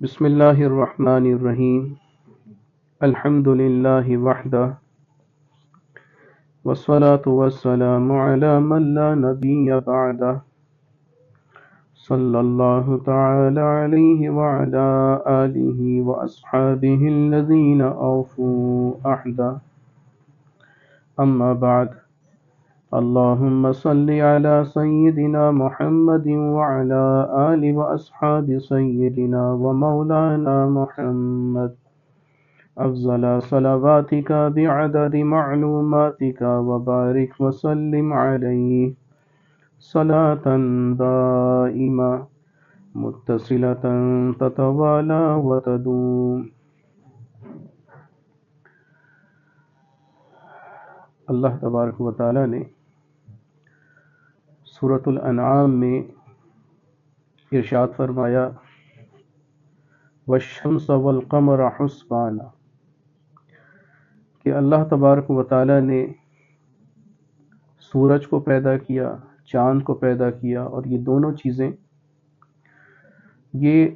بسم اللہ الرحمن الرحیم الحمد للہ وحدہ والصلاة والسلام علی من لا نبی بعدہ صلی اللہ تعالی علیہ وعلی آلہ واصحابہ الذین اوفوا عہدہ اما بعد اللہم صلی علی سیدنا محمد وعلی آل واصحاب سیدنا ومولانا محمد افضل صلواتک بعدد معلوماتک وبارک وسلم علیہ صلاة دائمہ متصلة تتوالى وتدوم۔ اللہ تبارک و تعالی نے سورۃ الانعام میں ارشاد فرمایا والشمس والقمر حسبانا، کہ اللہ تبارک و تعالی نے سورج کو پیدا کیا، چاند کو پیدا کیا، اور یہ دونوں چیزیں یہ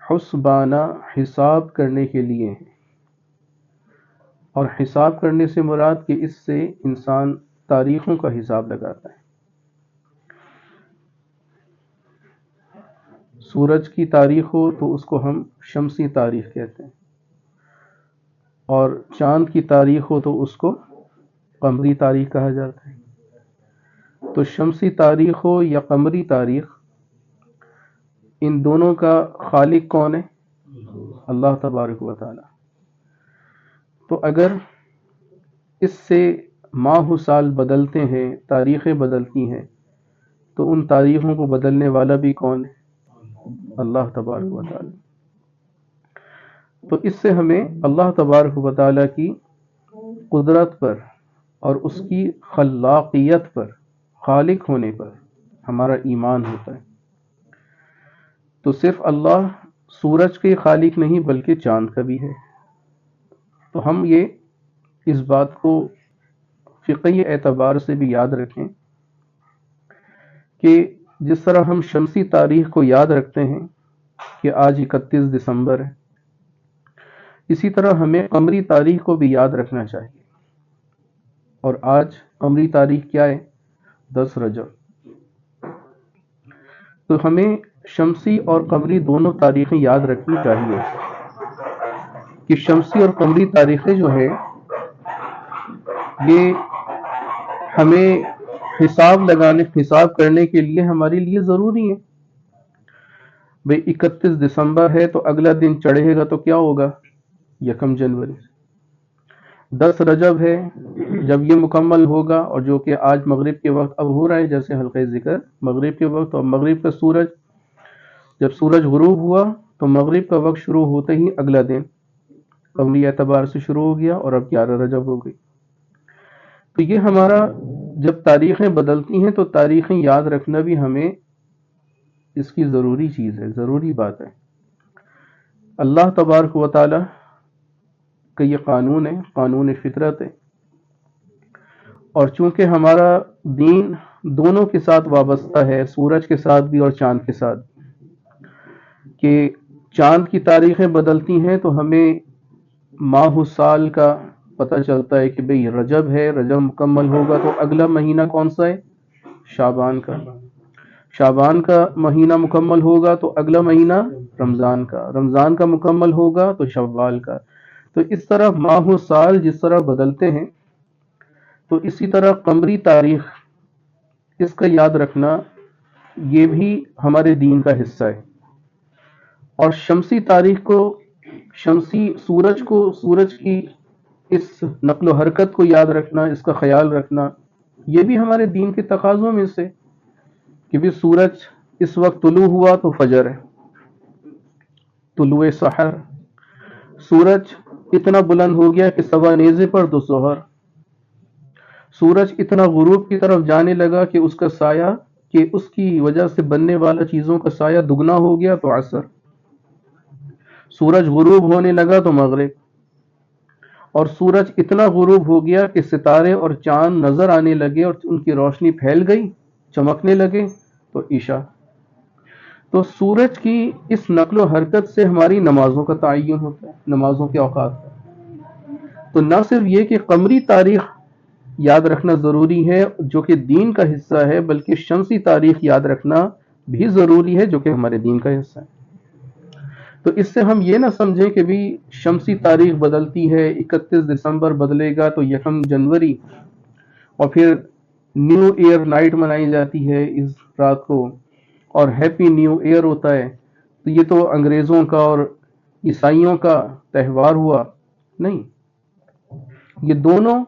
حسبانا حساب کرنے کے لیے ہیں۔ اور حساب کرنے سے مراد کہ اس سے انسان تاریخوں کا حساب لگاتا ہے۔ سورج کی تاریخ ہو تو اس کو ہم شمسی تاریخ کہتے ہیں، اور چاند کی تاریخ ہو تو اس کو قمری تاریخ کہا جاتا ہے۔ تو شمسی تاریخ ہو یا قمری تاریخ، ان دونوں کا خالق کون ہے؟ اللہ تبارک و تعالی۔ تو اگر اس سے ماہ و سال بدلتے ہیں، تاریخیں بدلتی ہیں، تو ان تاریخوں کو بدلنے والا بھی کون ہے؟ اللہ تبارک و تعالی۔ تو اس سے ہمیں اللہ تبارک و تعالی کی قدرت پر اور اس کی خلاقیت پر، خالق ہونے پر ہمارا ایمان ہوتا ہے۔ تو صرف اللہ سورج کے خالق نہیں بلکہ چاند کا بھی ہے۔ تو ہم یہ اس بات کو فقہی اعتبار سے بھی یاد رکھیں کہ جس طرح ہم شمسی تاریخ کو یاد رکھتے ہیں کہ آج 31 دسمبر ہے، اسی طرح ہمیں قمری تاریخ کو بھی یاد رکھنا چاہیے۔ اور آج قمری تاریخ کیا ہے؟ 10 رجب۔ تو ہمیں شمسی اور قمری دونوں تاریخیں یاد رکھنی چاہیے کہ شمسی اور قمری تاریخیں جو ہے یہ ہمیں حساب کرنے کے لیے ہمارے لیے ضروری ہے۔ بھئی 31 دسمبر ہے تو اگلا دن چڑھے گا تو کیا ہوگا؟ 1 جنوری۔ 10 رجب ہے، جب یہ مکمل ہوگا، اور جو کہ آج مغرب کے وقت اب ہو رہا ہے، جیسے حلقہ ذکر مغرب کے وقت، اور مغرب کا سورج جب سورج غروب ہوا تو مغرب کا وقت شروع ہوتے ہی اگلا دن قمری اعتبار سے شروع ہو گیا، اور اب 11 رجب ہو گئی۔ تو یہ ہمارا جب تاریخیں بدلتی ہیں تو تاریخیں یاد رکھنا بھی ہمیں اس کی ضروری چیز ہے، ضروری بات ہے۔ اللہ تبارک و تعالی کا یہ قانون ہے، قانون فطرت ہے، اور چونکہ ہمارا دین دونوں کے ساتھ وابستہ ہے، سورج کے ساتھ بھی اور چاند کے ساتھ، کہ چاند کی تاریخیں بدلتی ہیں تو ہمیں ماہ و سال کا پتہ چلتا ہے کہ بھئی رجب ہے، رجب مکمل ہوگا تو اگلا مہینہ کون سا ہے؟ شعبان کا۔ شعبان کا مہینہ مکمل ہوگا تو اگلا مہینہ رمضان کا، رمضان کا مکمل ہوگا تو شوال کا۔ تو اس طرح ماہ و سال جس طرح بدلتے ہیں، تو اسی طرح قمری تاریخ اس کا یاد رکھنا یہ بھی ہمارے دین کا حصہ ہے۔ اور شمسی تاریخ کو، شمسی سورج کی اس نقل و حرکت کو یاد رکھنا، اس کا خیال رکھنا، یہ بھی ہمارے دین کے تقاضوں میں سے کہ بھی سورج اس وقت طلوع ہوا تو فجر ہے، طلوع سحر۔ سورج اتنا بلند ہو گیا کہ سوا نیزے پر تو ظہر۔ سورج اتنا غروب کی طرف جانے لگا کہ اس کا سایہ، کہ اس کی وجہ سے بننے والا چیزوں کا سایہ دگنا ہو گیا تو عصر۔ سورج غروب ہونے لگا تو مغرب، اور سورج اتنا غروب ہو گیا کہ ستارے اور چاند نظر آنے لگے اور ان کی روشنی پھیل گئی، چمکنے لگے تو عشاء۔ تو سورج کی اس نقل و حرکت سے ہماری نمازوں کا تعین ہوتا ہے، نمازوں کے اوقات کا۔ تو نہ صرف یہ کہ قمری تاریخ یاد رکھنا ضروری ہے جو کہ دین کا حصہ ہے، بلکہ شمسی تاریخ یاد رکھنا بھی ضروری ہے جو کہ ہمارے دین کا حصہ ہے۔ تو اس سے ہم یہ نہ سمجھیں کہ بھی شمسی تاریخ بدلتی ہے، 31 دسمبر بدلے گا تو 1 جنوری، اور پھر نیو ایئر نائٹ منائی جاتی ہے اس رات کو، اور ہیپی نیو ایئر ہوتا ہے، تو یہ تو انگریزوں کا اور عیسائیوں کا تہوار ہوا۔ نہیں، یہ دونوں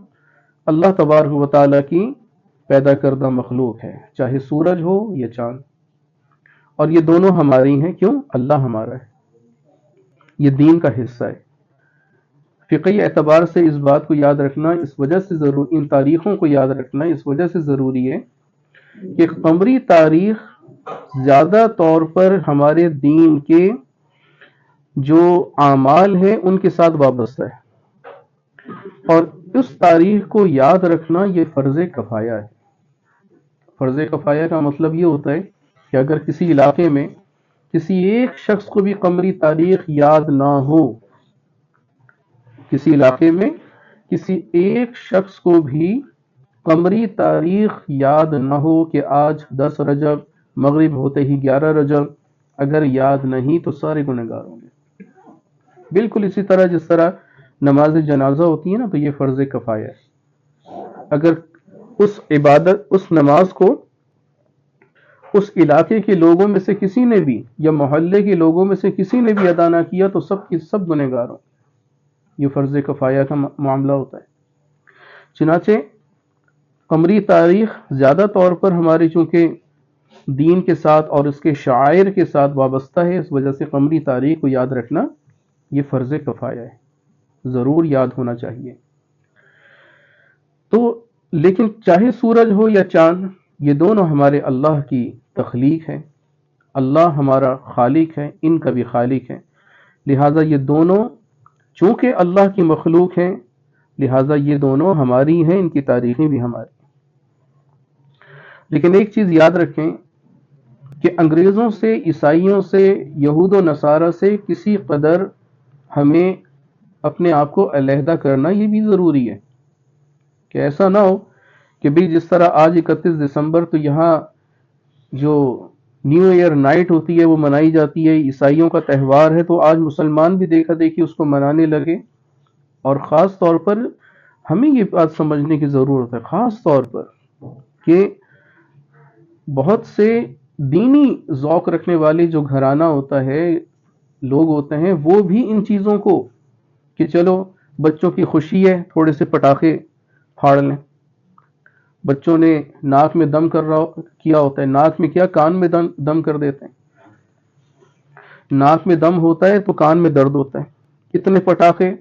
اللہ تبارک و تعالیٰ کی پیدا کردہ مخلوق ہے، چاہے سورج ہو یا چاند، اور یہ دونوں ہماری ہیں۔ کیوں؟ اللہ ہمارا ہے، یہ دین کا حصہ ہے۔ فقہی اعتبار سے اس بات کو یاد رکھنا اس وجہ سے ان تاریخوں کو یاد رکھنا اس وجہ سے ضروری ہے کہ قمری تاریخ زیادہ طور پر ہمارے دین کے جو اعمال ہیں ان کے ساتھ وابستہ ہے، اور اس تاریخ کو یاد رکھنا یہ فرض کفایہ ہے۔ فرض کفایہ کا مطلب یہ ہوتا ہے کہ اگر کسی علاقے میں کسی ایک شخص کو بھی قمری تاریخ یاد نہ ہو، کسی علاقے میں کسی ایک شخص کو بھی قمری تاریخ یاد نہ ہو کہ آج 10 رجب، مغرب ہوتے ہی 11 رجب، اگر یاد نہیں تو سارے گنہگار ہوں گے۔ بالکل اسی طرح جس طرح نماز جنازہ ہوتی ہے نا، تو یہ فرض کفایہ ہے۔ اگر اس نماز کو اس علاقے کے لوگوں میں سے کسی نے بھی یا محلے کے لوگوں میں سے کسی نے بھی ادا نہ کیا تو سب کی سب گنہگار ہوں۔ یہ فرض کفایہ کا معاملہ ہوتا ہے۔ چنانچہ قمری تاریخ زیادہ طور پر ہماری چونکہ دین کے ساتھ اور اس کے شعائر کے ساتھ وابستہ ہے، اس وجہ سے قمری تاریخ کو یاد رکھنا یہ فرض کفایہ ہے، ضرور یاد ہونا چاہیے۔ تو لیکن چاہے سورج ہو یا چاند، یہ دونوں ہمارے اللہ کی تخلیق ہے، اللہ ہمارا خالق ہے، ان کا بھی خالق ہے، لہٰذا یہ دونوں چونکہ اللہ کی مخلوق ہیں، لہٰذا یہ دونوں ہماری ہیں، ان کی تاریخیں بھی ہماری۔ لیکن ایک چیز یاد رکھیں کہ انگریزوں سے، عیسائیوں سے، یہود و نصارہ سے کسی قدر ہمیں اپنے آپ کو علیحدہ کرنا یہ بھی ضروری ہے، کہ ایسا نہ ہو کہ بھی جس طرح آج 31 دسمبر تو یہاں جو نیو ایئر نائٹ ہوتی ہے وہ منائی جاتی ہے، عیسائیوں کا تہوار ہے، تو آج مسلمان بھی دیکھا دیکھی اس کو منانے لگے۔ اور خاص طور پر ہمیں یہ بات سمجھنے کی ضرورت ہے، خاص طور پر کہ بہت سے دینی ذوق رکھنے والے جو گھرانہ ہوتا ہے، لوگ ہوتے ہیں، وہ بھی ان چیزوں کو کہ چلو بچوں کی خوشی ہے تھوڑے سے پٹاخے پھاڑ لیں۔ بچوں نے ناک میں دم کیا ہوتا ہے، ناک میں کیا، کان میں دم کر دیتے ہیں۔ ناک میں دم ہوتا ہے تو کان میں درد ہوتا ہے۔ اتنے پٹاخے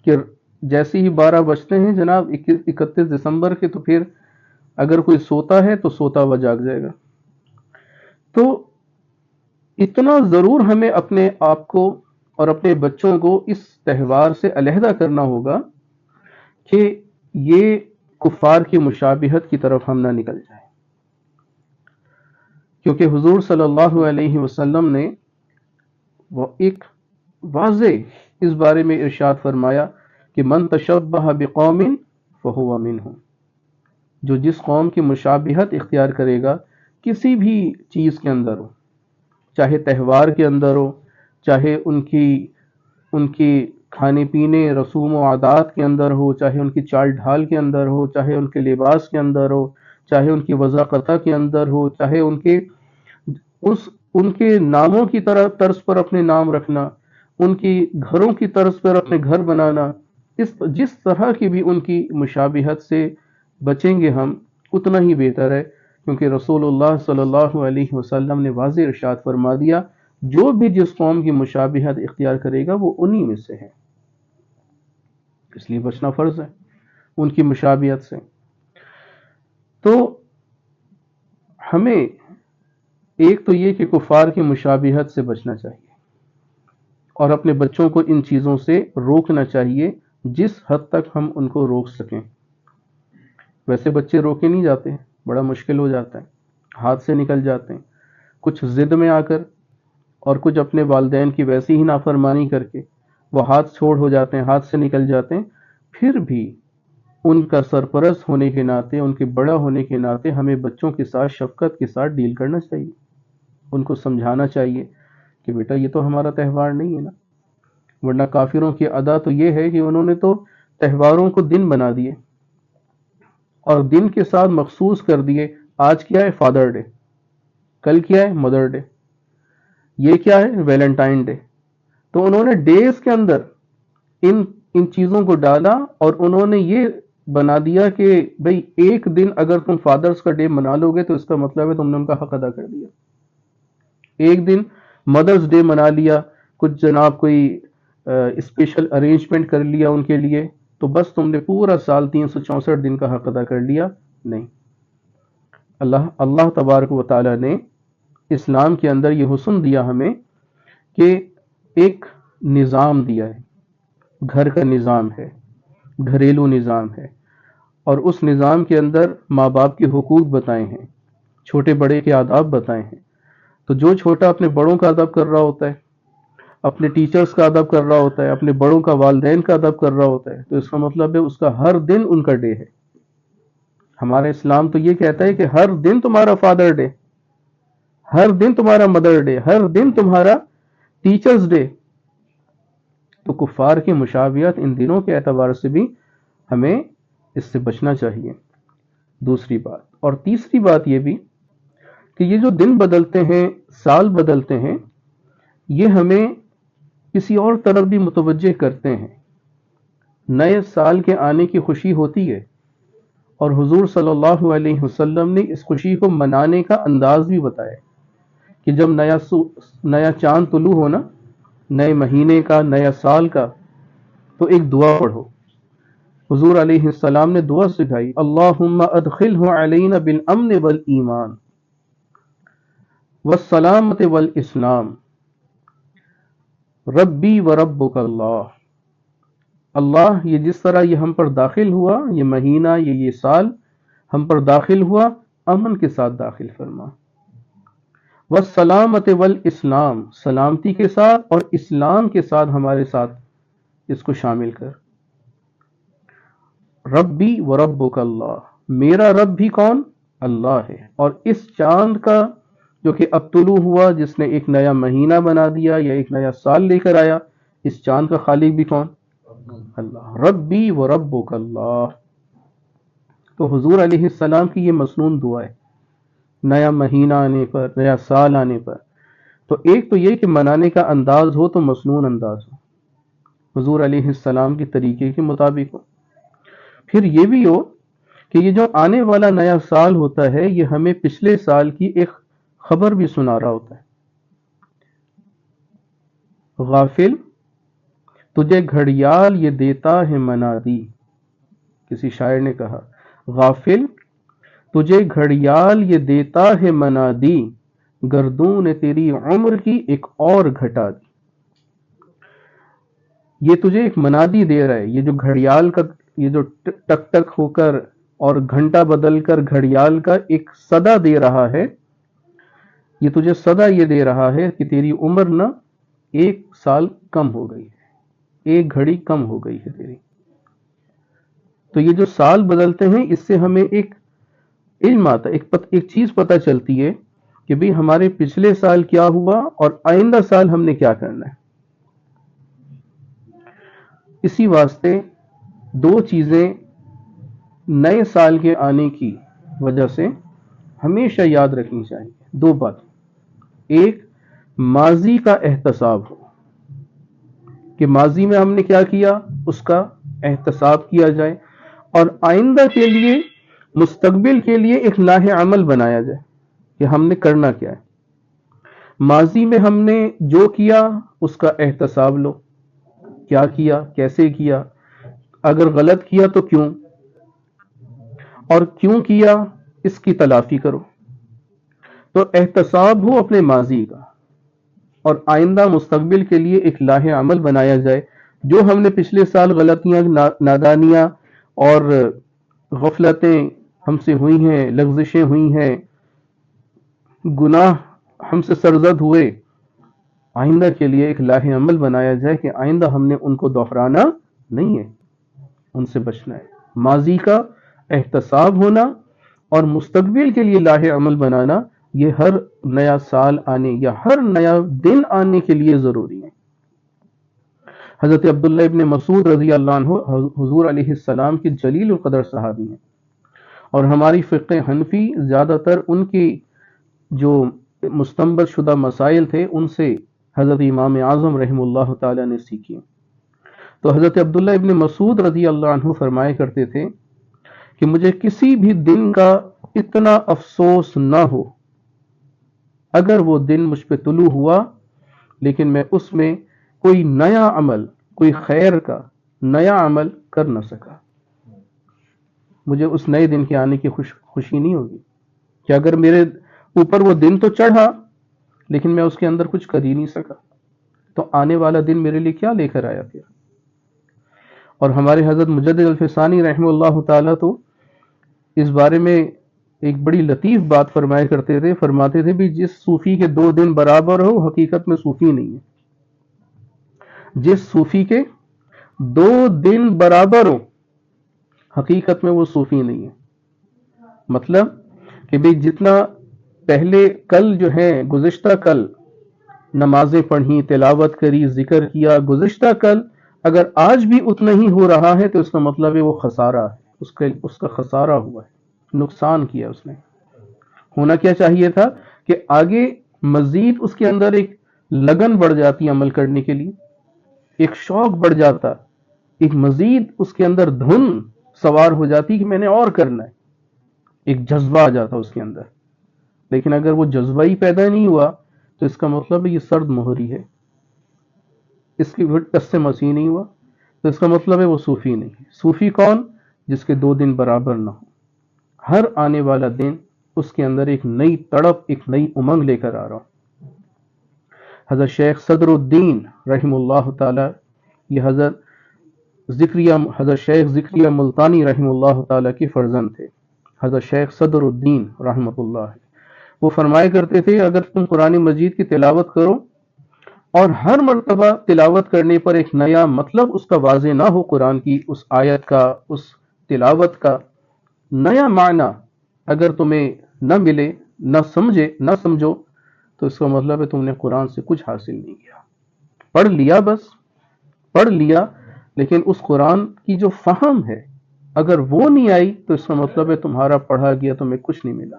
کہ جیسے ہی 12 بجتے ہیں جناب 31 دسمبر کے، تو پھر اگر کوئی سوتا ہے تو سوتا ہوا جاگ جائے گا۔ تو اتنا ضرور ہمیں اپنے آپ کو اور اپنے بچوں کو اس تہوار سے علیحدہ کرنا ہوگا کہ یہ کفار کی مشابہت کی طرف ہم نہ نکل جائیں، کیونکہ حضور صلی اللہ علیہ وسلم نے وہ ایک واضح اس بارے میں ارشاد فرمایا کہ من تشبہ بقوم فہو منہم، جو جس قوم کی مشابہت اختیار کرے گا کسی بھی چیز کے اندر ہو، چاہے تہوار کے اندر ہو، چاہے ان کی کھانے پینے رسوم و عادات کے اندر ہو، چاہے ان کی چال ڈھال کے اندر ہو، چاہے ان کے لباس کے اندر ہو، چاہے ان کی وضاقتہ کے اندر ہو، چاہے ان کے ناموں کی طرز پر اپنے نام رکھنا، ان کی گھروں کی طرز پر اپنے گھر بنانا، جس طرح کی بھی ان کی مشابہت سے بچیں گے ہم اتنا ہی بہتر ہے، کیونکہ رسول اللہ صلی اللہ علیہ وسلم نے واضح ارشاد فرما دیا جو بھی جس قوم کی مشابہت اختیار کرے گا وہ انہی میں سے ہے، اس لیے بچنا فرض ہے ان کی مشابہت سے۔ تو ہمیں ایک تو یہ کہ کفار کی مشابہت سے بچنا چاہیے اور اپنے بچوں کو ان چیزوں سے روکنا چاہیے جس حد تک ہم ان کو روک سکیں۔ ویسے بچے روکے نہیں جاتے ہیں، بڑا مشکل ہو جاتا ہے، ہاتھ سے نکل جاتے ہیں، کچھ ضد میں آ کر اور کچھ اپنے والدین کی ویسی ہی نافرمانی کر کے وہ ہاتھ چھوڑ ہو جاتے ہیں، ہاتھ سے نکل جاتے ہیں، پھر بھی ان کا سرپرست ہونے کے ناطے، ان کے بڑا ہونے کے ناطے ہمیں بچوں کے ساتھ شفقت کے ساتھ ڈیل کرنا چاہیے، ان کو سمجھانا چاہیے کہ بیٹا یہ تو ہمارا تہوار نہیں ہے نا۔ ورنہ کافروں کی ادا تو یہ ہے کہ انہوں نے تو تہواروں کو دن بنا دیے اور دن کے ساتھ مخصوص کر دیے۔ آج کیا ہے؟ فادر ڈے، کل کیا ہے؟ مدر ڈے، یہ کیا ہے؟ Valentine day. تو انہوں نے ڈیز کے اندر ان چیزوں کو ڈالا اور انہوں نے یہ بنا دیا کہ بھئی ایک دن اگر تم فادرز کا ڈے منا لو گے تو اس کا مطلب ہے تم نے ان کا حق ادا کر دیا۔ ایک دن مدرز ڈے منا لیا، کچھ جناب کوئی اسپیشل ارینجمنٹ کر لیا ان کے لیے، تو بس تم نے پورا سال 364 دن کا حق ادا کر لیا؟ نہیں۔ اللہ تبارک و تعالی نے اسلام کے اندر یہ حسن دیا ہمیں کہ ایک نظام دیا ہے، گھر کا نظام ہے، گھریلو نظام ہے، اور اس نظام کے اندر ماں باپ کے حقوق بتائے ہیں، چھوٹے بڑے کے آداب بتائے ہیں۔ تو جو چھوٹا اپنے بڑوں کا ادب کر رہا ہوتا ہے، اپنے ٹیچرز کا ادب کر رہا ہوتا ہے، اپنے بڑوں کا، والدین کا ادب کر رہا ہوتا ہے، تو اس کا مطلب ہے اس کا ہر دن ان کا ڈے ہے۔ ہمارا اسلام تو یہ کہتا ہے کہ ہر دن تمہارا فادر ڈے، ہر دن تمہارا مدر ڈے، ہر دن تمہارا ٹیچرز ڈے۔ تو کفار کی مشابہت ان دنوں کے اعتبار سے بھی ہمیں اس سے بچنا چاہیے، دوسری بات۔ اور تیسری بات یہ بھی کہ یہ جو دن بدلتے ہیں، سال بدلتے ہیں، یہ ہمیں کسی اور طرف بھی متوجہ کرتے ہیں۔ نئے سال کے آنے کی خوشی ہوتی ہے، اور حضور صلی اللہ علیہ وسلم نے اس خوشی کو منانے کا انداز بھی بتایا کہ جب نیا چاند طلوع ہونا، نئے مہینے کا، نیا سال کا، تو ایک دعا پڑھو۔ حضور علیہ السلام نے دعا سکھائی، اللہم ادخلہ علینا بالامن والایمان والسلامت والاسلام ربی وربک اللہ۔ اللہ، یہ جس طرح یہ ہم پر داخل ہوا، یہ مہینہ، یہ سال ہم پر داخل ہوا، امن کے ساتھ داخل فرما، والسلامت والاسلام، سلامتی کے ساتھ اور اسلام کے ساتھ ہمارے ساتھ اس کو شامل کر۔ ربی وربک اللہ، میرا رب بھی کون؟ اللہ ہے، اور اس چاند کا جو کہ اب طلوع ہوا، جس نے ایک نیا مہینہ بنا دیا یا ایک نیا سال لے کر آیا، اس چاند کا خالق بھی کون؟ اللہ۔ ربی وربک اللہ۔ تو حضور علیہ السلام کی یہ مسنون دعا ہے نیا مہینہ آنے پر، نیا سال آنے پر۔ تو ایک تو یہ کہ منانے کا انداز ہو تو مسنون انداز ہو، حضور علیہ السلام کے طریقے کے مطابق ہو۔ پھر یہ بھی ہو کہ یہ جو آنے والا نیا سال ہوتا ہے، یہ ہمیں پچھلے سال کی ایک خبر بھی سنا رہا ہوتا ہے۔ غافل تجھے گھڑیال یہ دیتا ہے منادی، کسی شاعر نے کہا، غافل تجھے گھڑیال یہ دیتا ہے منادی، گردوں نے تیری عمر کی ایک اور گھٹا دی۔ یہ تجھے ایک منادی دے رہا ہے، یہ جو گھڑیال کا، یہ جو ٹک ٹک ہو کر اور گھنٹہ بدل کر گھڑیال کا ایک صدا دے رہا ہے، یہ تجھے صدا یہ دے رہا ہے کہ تیری عمر نہ ایک سال کم ہو گئی ہے، ایک گھڑی کم ہو گئی ہے تیری۔ تو یہ جو سال بدلتے ہیں، اس سے ہمیں ایک علم آتا ہے، ایک چیز پتہ چلتی ہے کہ بھی ہمارے پچھلے سال کیا ہوا اور آئندہ سال ہم نے کیا کرنا ہے۔ اسی واسطے دو چیزیں نئے سال کے آنے کی وجہ سے ہمیشہ یاد رکھنی چاہیے، دو بات۔ ایک، ماضی کا احتساب ہو کہ ماضی میں ہم نے کیا کیا، اس کا احتساب کیا جائے، اور آئندہ کے لیے، مستقبل کے لیے ایک لاہ عمل بنایا جائے کہ ہم نے کرنا کیا ہے۔ ماضی میں ہم نے جو کیا اس کا احتساب لو، کیا کیا، کیسے کیا، اگر غلط کیا تو کیوں، اور کیوں کیا اس کی تلافی کرو۔ تو احتساب ہو اپنے ماضی کا، اور آئندہ مستقبل کے لیے ایک لاہ عمل بنایا جائے۔ جو ہم نے پچھلے سال غلطیاں، نادانیاں اور غفلتیں ہم سے ہوئی ہیں، لغزشیں ہوئی ہیں، گناہ ہم سے سرزد ہوئے، آئندہ کے لیے ایک لاہ عمل بنایا جائے کہ آئندہ ہم نے ان کو دہرانا نہیں ہے، ان سے بچنا ہے۔ ماضی کا احتساب ہونا اور مستقبل کے لیے لاہ عمل بنانا، یہ ہر نیا سال آنے یا ہر نیا دن آنے کے لیے ضروری ہے۔ حضرت عبداللہ ابن مسعود رضی اللہ عنہ حضور علیہ السلام کے جلیل القدر صحابی ہیں، اور ہماری فقہ حنفی زیادہ تر ان کی جو مستنبط شدہ مسائل تھے ان سے حضرت امام اعظم رحم اللہ تعالی نے سیکھی۔ تو حضرت عبداللہ ابن مسعود رضی اللہ عنہ فرمایا کرتے تھے کہ مجھے کسی بھی دن کا اتنا افسوس نہ ہو اگر وہ دن مجھ پہ طلوع ہوا لیکن میں اس میں کوئی نیا عمل، کوئی خیر کا نیا عمل کر نہ سکا۔ مجھے اس نئے دن کے آنے کی خوشی نہیں ہوگی کہ اگر میرے اوپر وہ دن تو چڑھا لیکن میں اس کے اندر کچھ کر ہی نہیں سکا، تو آنے والا دن میرے لیے کیا لے کر آیا پھر۔ اور ہمارے حضرت مجدد الفسانی رحمہ اللہ تعالیٰ تو اس بارے میں ایک بڑی لطیف بات فرمایا کرتے تھے، فرماتے تھے بھی جس صوفی کے 2 دن برابر ہو حقیقت میں صوفی نہیں ہے، جس صوفی کے 2 دن برابر ہو حقیقت میں وہ صوفی نہیں ہے۔ مطلب کہ بھی جتنا پہلے کل جو ہے گزشتہ کل نمازیں پڑھی، تلاوت کری، ذکر کیا، گزشتہ کل اگر آج بھی اتنا ہی ہو رہا ہے تو اس کا مطلب ہے وہ خسارہ ہے، اس کا خسارہ ہوا ہے، نقصان کیا اس نے۔ ہونا کیا چاہیے تھا کہ آگے مزید اس کے اندر ایک لگن بڑھ جاتی عمل کرنے کے لیے، ایک شوق بڑھ جاتا، ایک مزید اس کے اندر دھن سوار ہو جاتی کہ میں نے اور کرنا ہے، ایک جذبہ آ جاتا اس کے اندر۔ لیکن اگر وہ جذبہ ہی پیدا نہیں ہوا تو اس کا مطلب ہے یہ سرد مہری ہے، اس کی ٹس سے مسیح نہیں ہوا، تو اس کا مطلب ہے وہ صوفی نہیں ہے۔ صوفی کون؟ جس کے 2 دن برابر نہ ہو، ہر آنے والا دن اس کے اندر ایک نئی تڑپ، ایک نئی امنگ لے کر آ رہا ہوں۔ حضرت شیخ صدر الدین رحم اللہ تعالی، یہ حضرت شیخ ذکریہ ملتانی رحم اللہ تعالی کے فرزند تھے، حضرت شیخ صدر الدین رحمۃ اللہ۔ وہ فرمایا کرتے تھے اگر تم قرآن مجید کی تلاوت کرو اور ہر مرتبہ تلاوت کرنے پر ایک نیا مطلب اس کا واضح نہ ہو، قرآن کی اس آیت کا، اس تلاوت کا نیا معنی اگر تمہیں نہ ملے، نہ سمجھو، تو اس کا مطلب ہے تم نے قرآن سے کچھ حاصل نہیں کیا۔ پڑھ لیا، بس پڑھ لیا، لیکن اس قرآن کی جو فہم ہے اگر وہ نہیں آئی تو اس کا مطلب ہے تمہارا پڑھا گیا تمہیں کچھ نہیں ملا۔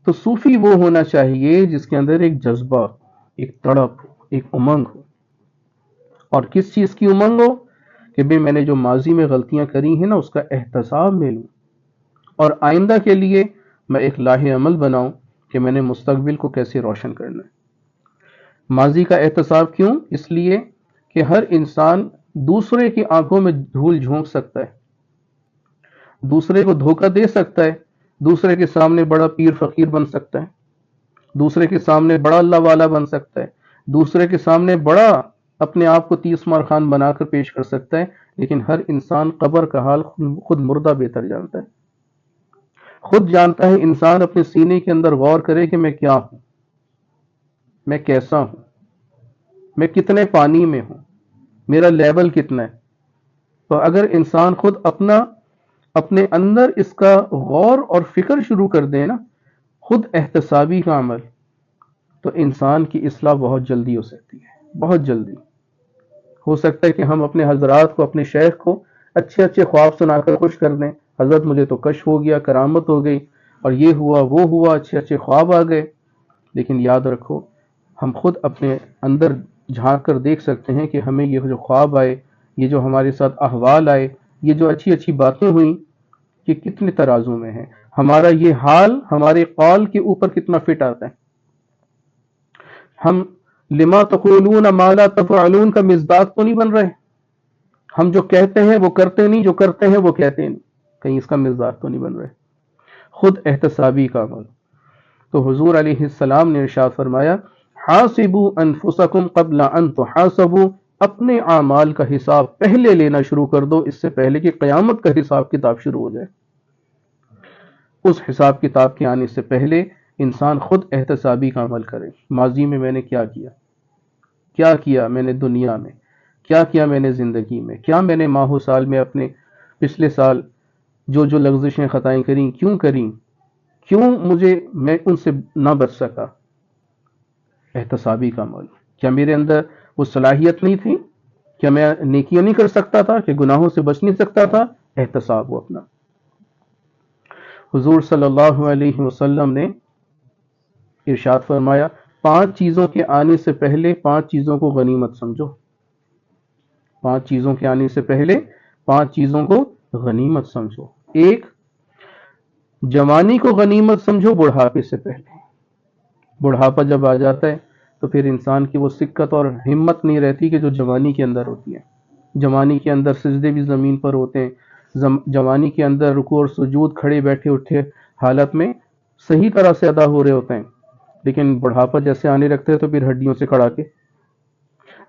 تو صوفی وہ ہونا چاہیے جس کے اندر ایک جذبہ، ایک تڑپ، ایک امنگ ہو۔ اور کس چیز کی امنگ ہو؟ کہ بھئی میں نے جو ماضی میں غلطیاں کری ہیں نا اس کا احتساب میں لوں، اور آئندہ کے لیے میں ایک لاہ عمل بناؤں کہ میں نے مستقبل کو کیسے روشن کرنا ہے۔ ماضی کا احتساب کیوں؟ اس لیے کہ ہر انسان دوسرے کی آنکھوں میں دھول جھونک سکتا ہے، دوسرے کو دھوکہ دے سکتا ہے، دوسرے کے سامنے بڑا پیر فقیر بن سکتا ہے، دوسرے کے سامنے بڑا اللہ والا بن سکتا ہے، دوسرے کے سامنے بڑا اپنے آپ کو 30 مار خان بنا کر پیش کر سکتا ہے، لیکن ہر انسان قبر کا حال خود مردہ بہتر جانتا ہے۔ خود جانتا ہے انسان اپنے سینے کے اندر غور کرے کہ میں کیا ہوں، میں کیسا ہوں، میں کتنے پانی میں ہوں، میرا لیول کتنا ہے۔ تو اگر انسان خود اپنے اندر اس کا غور اور فکر شروع کر دے نا، خود احتسابی کا عمل، تو انسان کی اصلاح بہت جلدی ہو سکتی ہے، بہت جلدی ہو سکتا ہے کہ ہم اپنے حضرات کو، اپنے شیخ کو اچھے اچھے خواب سنا کر خوش کر دیں، حضرت مجھے تو کشف ہو گیا، کرامت ہو گئی، اور یہ ہوا وہ ہوا، اچھے اچھے خواب آ گئے۔ لیکن یاد رکھو ہم خود اپنے اندر جھانک کر دیکھ سکتے ہیں کہ ہمیں یہ جو خواب آئے، یہ جو ہمارے ساتھ احوال آئے، یہ جو اچھی اچھی باتیں ہوئیں، یہ کتنے ترازو میں ہیں، ہمارا یہ حال ہمارے قول کے اوپر کتنا فٹ آتا ہے۔ ہم لما تقولون ما لا تفعلون کا مصداق تو نہیں بن رہے، ہم جو کہتے ہیں وہ کرتے نہیں، جو کرتے ہیں وہ کہتے نہیں، کہیں اس کا مصداق تو نہیں بن رہے۔ خود احتسابی کا عمل۔ تو حضور علیہ السلام نے ارشاد فرمایا حاسبوا انفسکم قبل ان تحاسبوا، اپنے اعمال کا حساب پہلے لینا شروع کر دو، اس سے پہلے کہ قیامت کا حساب کتاب شروع ہو جائے۔ اس حساب کتاب کے آنے سے پہلے انسان خود احتسابی کا عمل کرے. ماضی میں میں نے کیا کیا میں نے دنیا میں، کیا کیا میں نے زندگی میں، کیا میں نے ماہ و سال میں اپنے پچھلے سال جو لغزشیں خطائیں کریں کیوں میں ان سے نہ بچ سکا. احتسابی کا عمل. کیا میرے اندر وہ صلاحیت نہیں تھی؟ کیا میں نیکیاں نہیں کر سکتا تھا؟ کہ گناہوں سے بچ نہیں سکتا تھا؟ احتساب ہو اپنا. حضور صلی اللہ علیہ وسلم نے ارشاد فرمایا 5 چیزوں کے آنے سے پہلے 5 چیزوں کو غنیمت سمجھو. 5 چیزوں کے آنے سے پہلے 5 چیزوں کو غنیمت سمجھو. 1، جوانی کو غنیمت سمجھو بڑھاپے سے پہلے. بڑھاپا جب آ جاتا ہے تو پھر انسان کی وہ سکت اور ہمت نہیں رہتی کہ جو جوانی کے اندر ہوتی ہے. جوانی کے اندر سجدے بھی زمین پر ہوتے ہیں، جوانی کے اندر رکوع اور سجود کھڑے بیٹھے اٹھے حالت میں صحیح طرح سے ادا ہو رہے ہوتے ہیں. لیکن بڑھاپا جیسے آنے لگتے ہیں تو پھر ہڈیوں سے کڑاکے،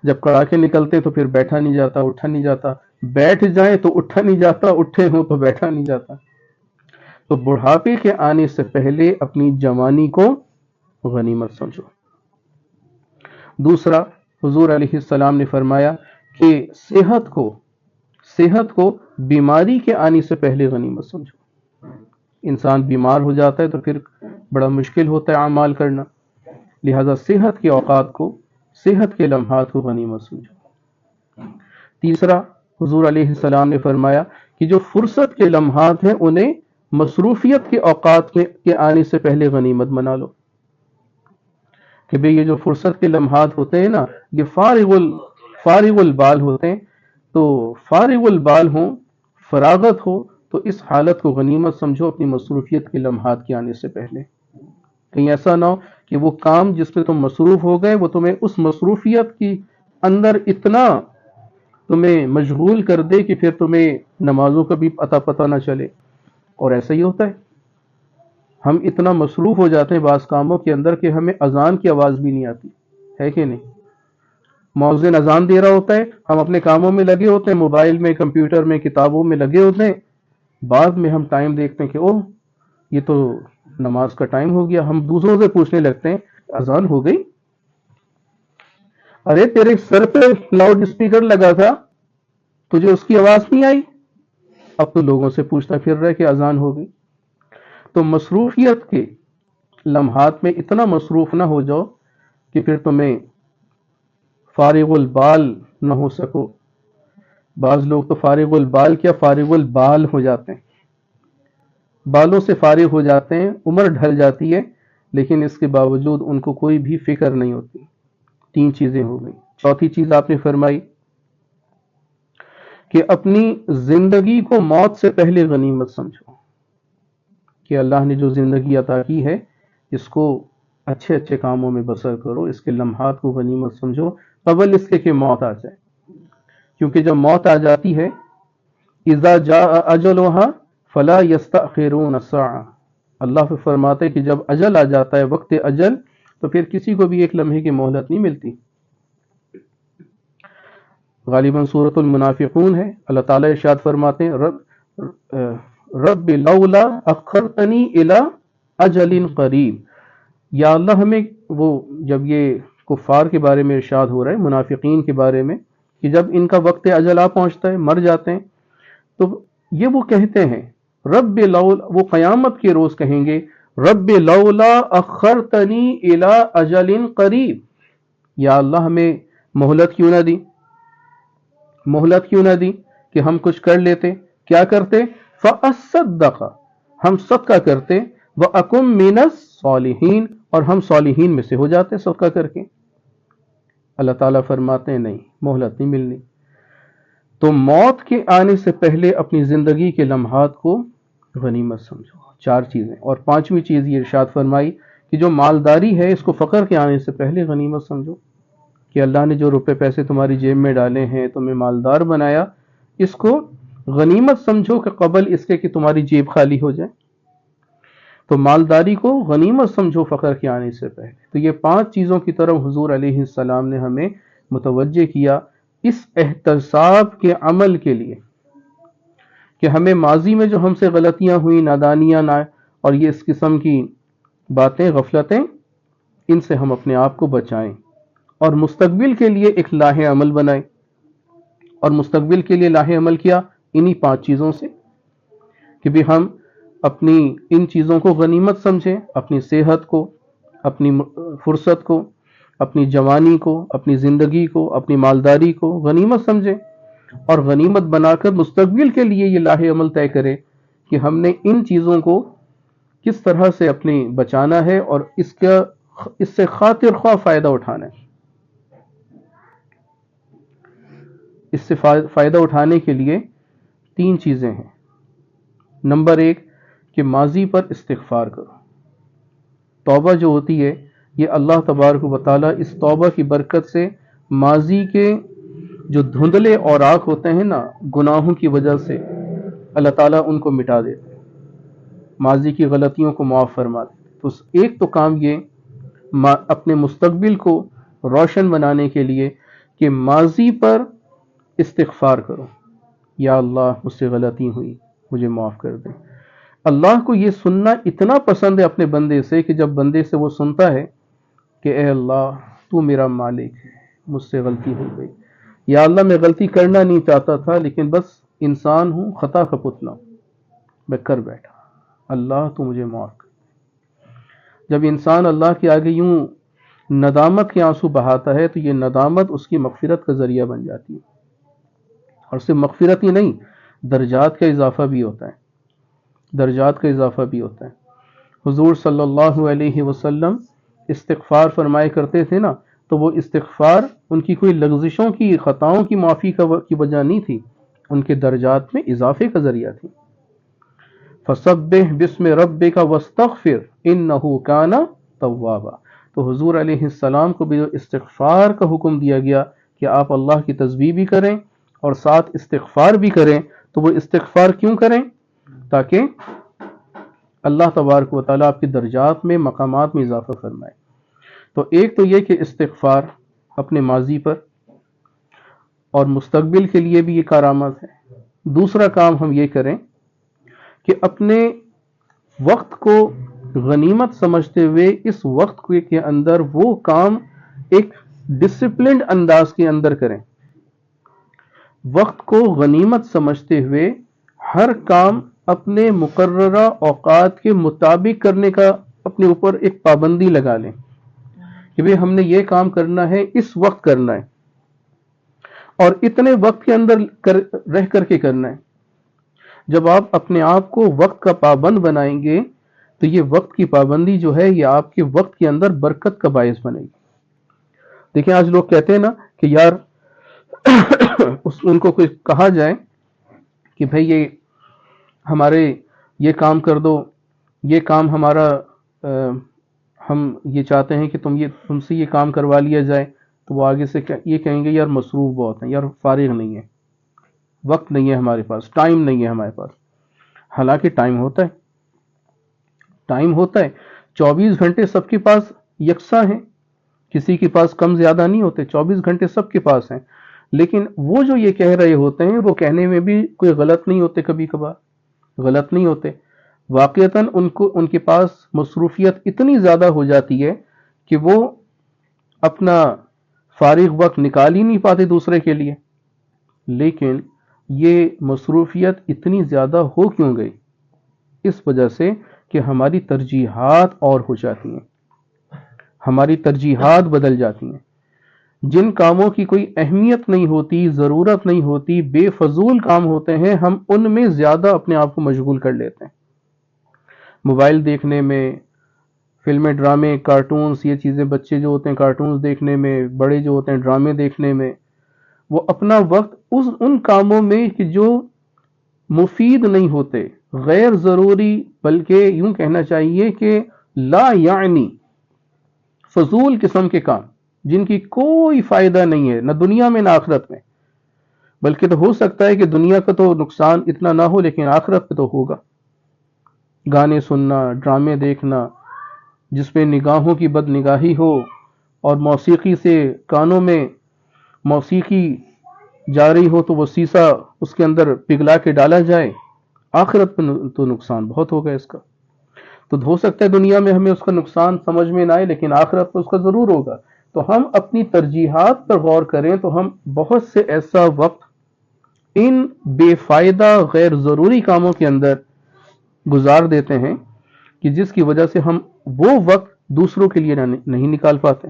جب کڑاکے نکلتے تو پھر بیٹھا نہیں جاتا، اٹھا نہیں جاتا، بیٹھ جائیں تو اٹھا نہیں جاتا، اٹھے ہوں تو بیٹھا نہیں جاتا. تو بڑھاپے کے آنے سے پہلے اپنی جوانی کو غنیمت سمجھو. دوسرا، حضور علیہ السلام نے فرمایا کہ صحت کو بیماری کے آنے سے پہلے غنیمت سمجھو. انسان بیمار ہو جاتا ہے تو پھر بڑا مشکل ہوتا ہے اعمال کرنا، لہذا صحت کے اوقات کو، صحت کے لمحات کو غنیمت سمجھو. تیسرا، حضور علیہ السلام نے فرمایا کہ جو فرصت کے لمحات ہیں انہیں مصروفیت کے اوقات کے آنے سے پہلے غنیمت بنا لو. کہ بھئی یہ جو فرصت کے لمحات ہوتے ہیں نا، یہ فارغ البال ہوتے ہیں. تو فارغ البال ہوں، فراغت ہو، تو اس حالت کو غنیمت سمجھو اپنی مصروفیت کے لمحات کے آنے سے پہلے. کہیں ایسا نہ ہو کہ وہ کام جس پہ تم مصروف ہو گئے وہ تمہیں اس مصروفیت کی اندر اتنا تمہیں مشغول کر دے کہ پھر تمہیں نمازوں کا بھی پتہ نہ چلے. اور ایسا ہی ہوتا ہے، ہم اتنا مصروف ہو جاتے ہیں بعض کاموں کے اندر کہ ہمیں اذان کی آواز بھی نہیں آتی ہے کہ نہیں. مؤذن اذان دے رہا ہوتا ہے، ہم اپنے کاموں میں لگے ہوتے ہیں، موبائل میں، کمپیوٹر میں، کتابوں میں لگے ہوتے ہیں. بعد میں ہم ٹائم دیکھتے ہیں کہ اوہ یہ تو نماز کا ٹائم ہو گیا. ہم دوسروں سے پوچھنے لگتے ہیں اذان ہو گئی؟ ارے تیرے سر پہ لاؤڈ اسپیکر لگا تھا، تجھے اس کی آواز نہیں آئی؟ اب تو لوگوں سے پوچھتا پھر رہا ہے کہ اذان ہو گئی. تو مصروفیت کے لمحات میں اتنا مصروف نہ ہو جاؤ کہ پھر تمہیں فارغ البال نہ ہو سکو. بعض لوگ تو فارغ البال کیا فارغ البال ہو جاتے ہیں، بالوں سے فارغ ہو جاتے ہیں، عمر ڈھل جاتی ہے لیکن اس کے باوجود ان کو کوئی بھی فکر نہیں ہوتی. 3 چیزیں ہو گئی. چوتھی چیز آپ نے فرمائی کہ اپنی زندگی کو موت سے پہلے غنیمت سمجھو. کہ اللہ نے جو زندگی عطا کی ہے اس کو اچھے اچھے کاموں میں بسر کرو، اس کے لمحات کو غنیمت سمجھو قبل اس کے کہ موت آ جائے. کیونکہ جب موت آ جاتی ہے اذا جاء اجلها فلا يستأخرون الساعة، اللہ فرماتے کہ جب اجل آ جاتا ہے، وقت اجل، تو پھر کسی کو بھی ایک لمحے کی مہلت نہیں ملتی. غالباً سورۃ المنافقون ہے. اللہ تعالیٰ ارشاد فرماتے ہیں رب لولا اخرتنی الی اجل قریب. یا اللہ ہمیں، وہ جب یہ کفار کے بارے میں ارشاد ہو رہا ہے، منافقین کے بارے میں، کہ جب ان کا وقت اجل آ پہنچتا ہے، مر جاتے ہیں، تو یہ وہ کہتے ہیں رب لولا، وہ قیامت کے روز کہیں گے رب لولا اخرتنی الی اجل قریب. یا اللہ ہمیں مہلت کیوں نہ دی کہ ہم کچھ کر لیتے. کیا کرتے؟ فاصدق، ہم صدقہ کرتے، واکن من الصالحین، اور ہم صالحین میں سے ہو جاتے صدقہ کر کے. اللہ تعالیٰ فرماتے ہیں نہیں، مہلت نہیں ملنی. تو موت کے آنے سے پہلے اپنی زندگی کے لمحات کو غنیمت سمجھو. 4 چیزیں. اور 5ویں چیز یہ ارشاد فرمائی کہ جو مالداری ہے اس کو فقر کے آنے سے پہلے غنیمت سمجھو. کہ اللہ نے جو روپے پیسے تمہاری جیب میں ڈالے ہیں، تمہیں مالدار بنایا، اس کو غنیمت سمجھو کہ قبل اس کے کہ تمہاری جیب خالی ہو جائے. تو مالداری کو غنیمت سمجھو فقر کے آنے سے پہلے. تو یہ 5 چیزوں کی طرف حضور علیہ السلام نے ہمیں متوجہ کیا اس احتساب کے عمل کے لیے، کہ ہمیں ماضی میں جو ہم سے غلطیاں ہوئیں، نادانیاں اور یہ اس قسم کی باتیں، غفلتیں، ان سے ہم اپنے آپ کو بچائیں اور مستقبل کے لیے ایک لاہ عمل بنائیں. اور مستقبل کے لیے لاہ عمل کیا؟ انہی 5 چیزوں سے کہ بھی ہم اپنی ان چیزوں کو غنیمت سمجھیں، اپنی صحت کو، اپنی فرصت کو، اپنی جوانی کو، اپنی زندگی کو، اپنی مالداری کو غنیمت سمجھیں اور غنیمت بنا کر مستقبل کے لیے یہ لاہ عمل طے کریں کہ ہم نے ان چیزوں کو کس طرح سے اپنی بچانا ہے اور اس سے خاطر خواہ فائدہ اٹھانا ہے. اس سے فائدہ اٹھانے کے لیے 3 چیزیں ہیں. نمبر 1 کہ ماضی پر استغفار کرو. توبہ جو ہوتی ہے یہ اللہ تبارک و تعالیٰ اس توبہ کی برکت سے ماضی کے جو دھندلے اوراق ہوتے ہیں نا گناہوں کی وجہ سے، اللہ تعالیٰ ان کو مٹا دیتے ہیں، ماضی کی غلطیوں کو معاف فرما دیتے. تو ایک تو کام یہ اپنے مستقبل کو روشن بنانے کے لیے کہ ماضی پر استغفار کرو. یا اللہ مجھ سے غلطی ہوئی، مجھے معاف کر دے. اللہ کو یہ سننا اتنا پسند ہے اپنے بندے سے کہ جب بندے سے وہ سنتا ہے کہ اے اللہ تو میرا مالک ہے، مجھ سے غلطی ہو گئی، یا اللہ میں غلطی کرنا نہیں چاہتا تھا لیکن بس انسان ہوں، خطا کا پتلا ہوں، میں کر بیٹھا، اللہ تو مجھے معاف کر. جب انسان اللہ کے آگے یوں ندامت کے آنسو بہاتا ہے تو یہ ندامت اس کی مغفرت کا ذریعہ بن جاتی ہے. اور صرف مغفرت ہی نہیں، درجات کا اضافہ بھی ہوتا ہے، درجات کا اضافہ بھی ہوتا ہے. حضور صلی اللہ علیہ وسلم استغفار فرمائے کرتے تھے نا، تو وہ استغفار ان کی کوئی لغزشوں کی، خطاؤں کی معافی کی وجہ نہیں تھی، ان کے درجات میں اضافے کا ذریعہ تھی. فسبح بسم ربک واستغفر انہ کان توابا. تو حضور علیہ السلام کو بھی جو استغفار کا حکم دیا گیا کہ آپ اللہ کی تسبیح بھی کریں اور ساتھ استغفار بھی کریں، تو وہ استغفار کیوں کریں؟ تاکہ اللہ تبارک و تعالیٰ آپ کے درجات میں، مقامات میں اضافہ فرمائے. تو ایک تو یہ کہ استغفار اپنے ماضی پر اور مستقبل کے لیے بھی یہ کارآمد ہے. دوسرا کام ہم یہ کریں کہ اپنے وقت کو غنیمت سمجھتے ہوئے اس وقت کے اندر وہ کام ایک ڈسپلنڈ انداز کے اندر کریں. وقت کو غنیمت سمجھتے ہوئے ہر کام اپنے مقررہ اوقات کے مطابق کرنے کا اپنے اوپر ایک پابندی لگا لیں کہ بھئی ہم نے یہ کام کرنا ہے، اس وقت کرنا ہے اور اتنے وقت کے اندر رہ کر کے کرنا ہے. جب آپ اپنے آپ کو وقت کا پابند بنائیں گے تو یہ وقت کی پابندی جو ہے یہ آپ کے وقت کے اندر برکت کا باعث بنے گی. دیکھیں آج لوگ کہتے ہیں نا کہ یار ان کو کوئی کہا جائے کہ بھئی یہ ہمارے یہ کام کر دو، یہ کام ہمارا ہم یہ چاہتے ہیں کہ تم سے یہ کام کروا لیا جائے، تو وہ آگے سے یہ کہیں گے یار مصروف بہت ہیں، یار فارغ نہیں ہے، وقت نہیں ہے ہمارے پاس، ٹائم نہیں ہے ہمارے پاس. حالانکہ ٹائم ہوتا ہے، ٹائم ہوتا ہے. 24 گھنٹے سب کے پاس یکساں ہیں، کسی کے پاس کم زیادہ نہیں ہوتے، 24 گھنٹے سب کے پاس ہیں. لیکن وہ جو یہ کہہ رہے ہوتے ہیں وہ کہنے میں بھی کوئی غلط نہیں ہوتے، کبھی کبھار غلط نہیں ہوتے. واقعتاً ان کے پاس مصروفیت اتنی زیادہ ہو جاتی ہے کہ وہ اپنا فارغ وقت نکال ہی نہیں پاتے دوسرے کے لیے. لیکن یہ مصروفیت اتنی زیادہ ہو کیوں گئی؟ اس وجہ سے کہ ہماری ترجیحات اور ہو جاتی ہیں، ہماری ترجیحات بدل جاتی ہیں. جن کاموں کی کوئی اہمیت نہیں ہوتی، ضرورت نہیں ہوتی، بے فضول کام ہوتے ہیں، ہم ان میں زیادہ اپنے آپ کو مشغول کر لیتے ہیں. موبائل دیکھنے میں، فلمیں، ڈرامے، کارٹونز، یہ چیزیں بچے جو ہوتے ہیں کارٹونز دیکھنے میں، بڑے جو ہوتے ہیں ڈرامے دیکھنے میں، وہ اپنا وقت ان کاموں میں کہ جو مفید نہیں ہوتے، غیر ضروری، بلکہ یوں کہنا چاہیے کہ لا یعنی فضول قسم کے کام جن کی کوئی فائدہ نہیں ہے نہ دنیا میں نہ آخرت میں، بلکہ تو ہو سکتا ہے کہ دنیا کا تو نقصان اتنا نہ ہو لیکن آخرت پہ تو ہوگا. گانے سننا، ڈرامے دیکھنا جس میں نگاہوں کی بد نگاہی ہو اور موسیقی سے کانوں میں موسیقی جاری ہو تو وہ سیسا اس کے اندر پگھلا کے ڈالا جائے، آخرت پہ تو نقصان بہت ہوگا اس کا. تو ہو سکتا ہے دنیا میں ہمیں اس کا نقصان سمجھ میں نہ آئے، لیکن آخرت میں اس کا ضرور ہوگا. تو ہم اپنی ترجیحات پر غور کریں تو ہم بہت سے ایسا وقت ان بے فائدہ غیر ضروری کاموں کے اندر گزار دیتے ہیں کہ جس کی وجہ سے ہم وہ وقت دوسروں کے لیے نہیں نکال پاتے،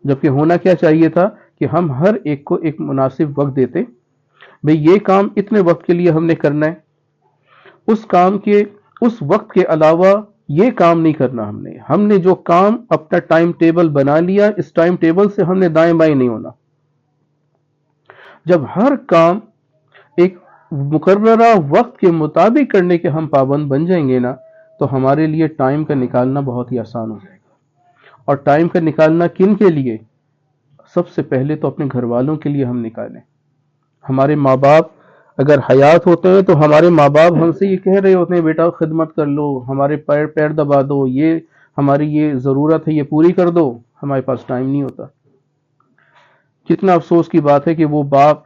جبکہ ہونا کیا چاہیے تھا کہ ہم ہر ایک کو ایک مناسب وقت دیتے. بھئی یہ کام اتنے وقت کے لیے ہم نے کرنا ہے، اس کام کے اس وقت کے علاوہ یہ کام نہیں کرنا. ہم نے جو کام اپنا ٹائم ٹیبل بنا لیا، اس ٹائم ٹیبل سے ہم نے دائیں بائیں نہیں ہونا. جب ہر کام ایک مقررہ وقت کے مطابق کرنے کے ہم پابند بن جائیں گے نا، تو ہمارے لیے ٹائم کا نکالنا بہت ہی آسان ہو جائے گا. اور ٹائم کا نکالنا کن کے لیے؟ سب سے پہلے تو اپنے گھر والوں کے لیے ہم نکالیں. ہمارے ماں باپ اگر حیات ہوتے ہیں تو ہمارے ماں باپ ہم سے یہ کہہ رہے ہوتے ہیں بیٹا خدمت کر لو، ہمارے پیر دبا دو، یہ ہماری یہ ضرورت ہے یہ پوری کر دو. ہمارے پاس ٹائم نہیں ہوتا. کتنا افسوس کی بات ہے کہ وہ باپ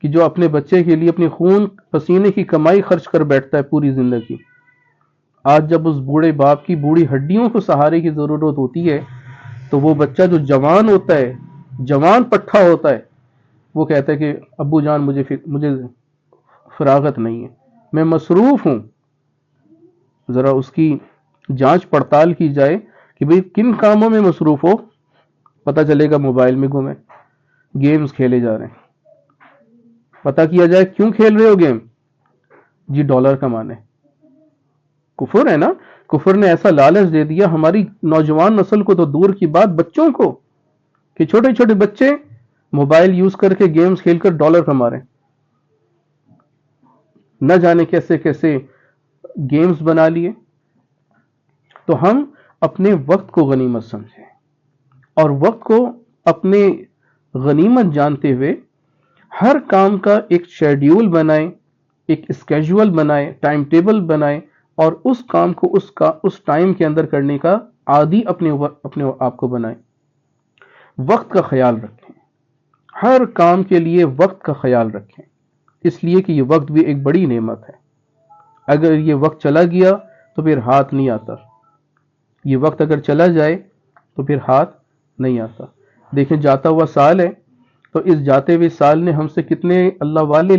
کہ جو اپنے بچے کے لیے اپنی خون پسینے کی کمائی خرچ کر بیٹھتا ہے پوری زندگی، آج جب اس بوڑھے باپ کی بوڑھی ہڈیوں کو سہارے کی ضرورت ہوتی ہے تو وہ بچہ جو جوان ہوتا ہے، جوان پٹھا ہوتا ہے، وہ کہتا ہے کہ ابو جان مجھے فراغت نہیں ہے، میں مصروف ہوں. ذرا اس کی جانچ پڑتال کی جائے کہ بھئی کن کاموں میں مصروف ہو. پتہ چلے گا موبائل میں گھومے، گیمز کھیلے جا رہے ہیں. پتہ کیا جائے کیوں کھیل رہے ہو گیم؟ جی ڈالر کمانے. کفر ہے نا. کفر نے ایسا لالچ دے دیا ہماری نوجوان نسل کو، تو دور کی بات بچوں کو، کہ چھوٹے چھوٹے بچے موبائل یوز کر کے گیمز کھیل کر ڈالر کما رہے ہیں. نہ جانے کیسے کیسے گیمز بنا لیے. تو ہم اپنے وقت کو غنیمت سمجھیں اور وقت کو اپنے غنیمت جانتے ہوئے ہر کام کا ایک شیڈیول بنائیں، ایک اسکیجول بنائیں، ٹائم ٹیبل بنائیں، اور اس کام کو اس ٹائم کے اندر کرنے کا عادی اپنے آپ کو بنائیں. وقت کا خیال رکھیں، ہر کام کے لیے وقت کا خیال رکھیں، اس لیے کہ یہ وقت بھی ایک بڑی نعمت ہے. اگر یہ وقت چلا گیا تو پھر ہاتھ نہیں آتا. یہ وقت اگر چلا جائے تو پھر ہاتھ نہیں آتا. دیکھیں جاتا ہوا سال ہے، تو اس جاتے ہوئے سال نے ہم سے کتنے اللہ والے